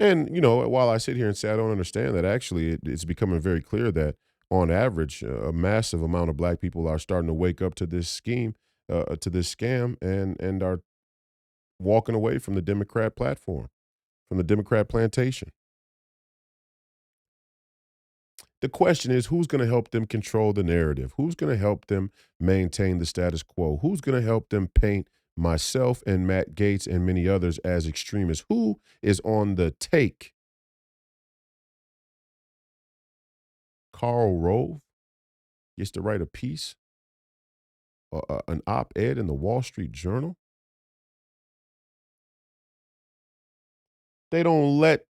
And, while I sit here and say I don't understand that, actually, it's becoming very clear that on average, a massive amount of black people are starting to wake up to this scheme, to this scam, and are walking away from the Democrat platform, from the Democrat plantation. The question is, who's going to help them control the narrative? Who's going to help them maintain the status quo? Who's going to help them paint myself and Matt Gaetz and many others as extremists? Who is on the take? Karl Rove gets to write a piece, an op-ed in the Wall Street Journal. They don't let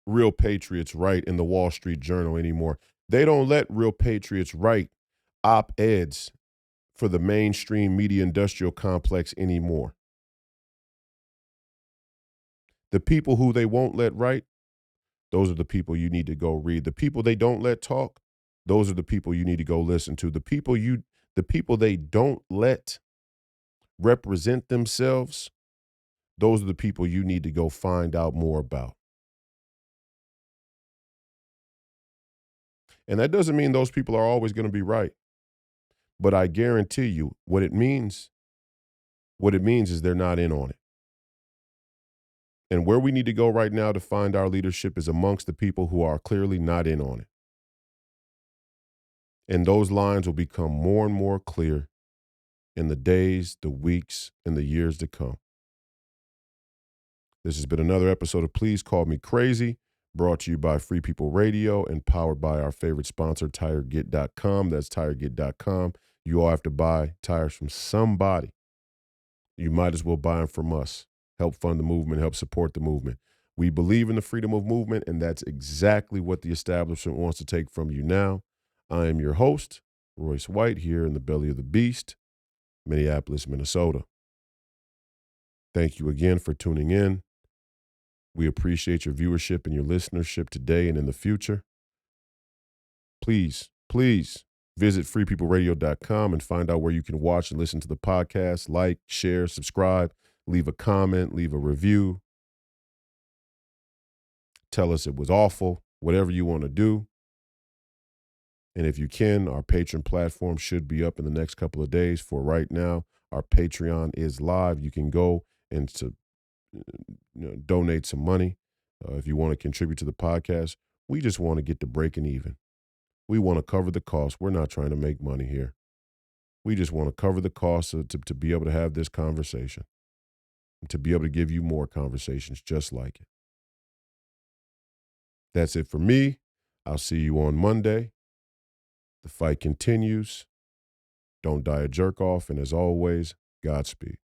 real patriots write in the Wall Street Journal anymore. They don't let real patriots write op-eds for the mainstream media industrial complex anymore. The people who they won't let write, those are the people you need to go read. The people they don't let talk, those are the people you need to go listen to. The people they don't let represent themselves, those are the people you need to go find out more about. And that doesn't mean those people are always going to be right. But I guarantee you what it means is they're not in on it. And where we need to go right now to find our leadership is amongst the people who are clearly not in on it. And those lines will become more and more clear in the days, the weeks, and the years to come. This has been another episode of Please Call Me Crazy, brought to you by Free People Radio and powered by our favorite sponsor, Tireget.com. That's Tireget.com. You all have to buy tires from somebody. You might as well buy them from us. Help fund the movement, help support the movement. We believe in the freedom of movement, and that's exactly what the establishment wants to take from you now. I am your host, Royce White, here in the belly of the beast, Minneapolis, Minnesota. Thank you again for tuning in. We appreciate your viewership and your listenership today and in the future. Please visit freepeopleradio.com and find out where you can watch and listen to the podcast. Like, share, subscribe, leave a comment, leave a review. Tell us it was awful, whatever you want to do. And if you can, our Patreon platform should be up in the next couple of days. For right now, our Patreon is live. You can go and donate some money if you want to contribute to the podcast. We just want to get to breaking even. We want to cover the cost. We're not trying to make money here. We just want to cover the cost to be able to have this conversation and to be able to give you more conversations just like it. That's it for me. I'll see you on Monday. The fight continues. Don't die a jerk off. And as always, Godspeed.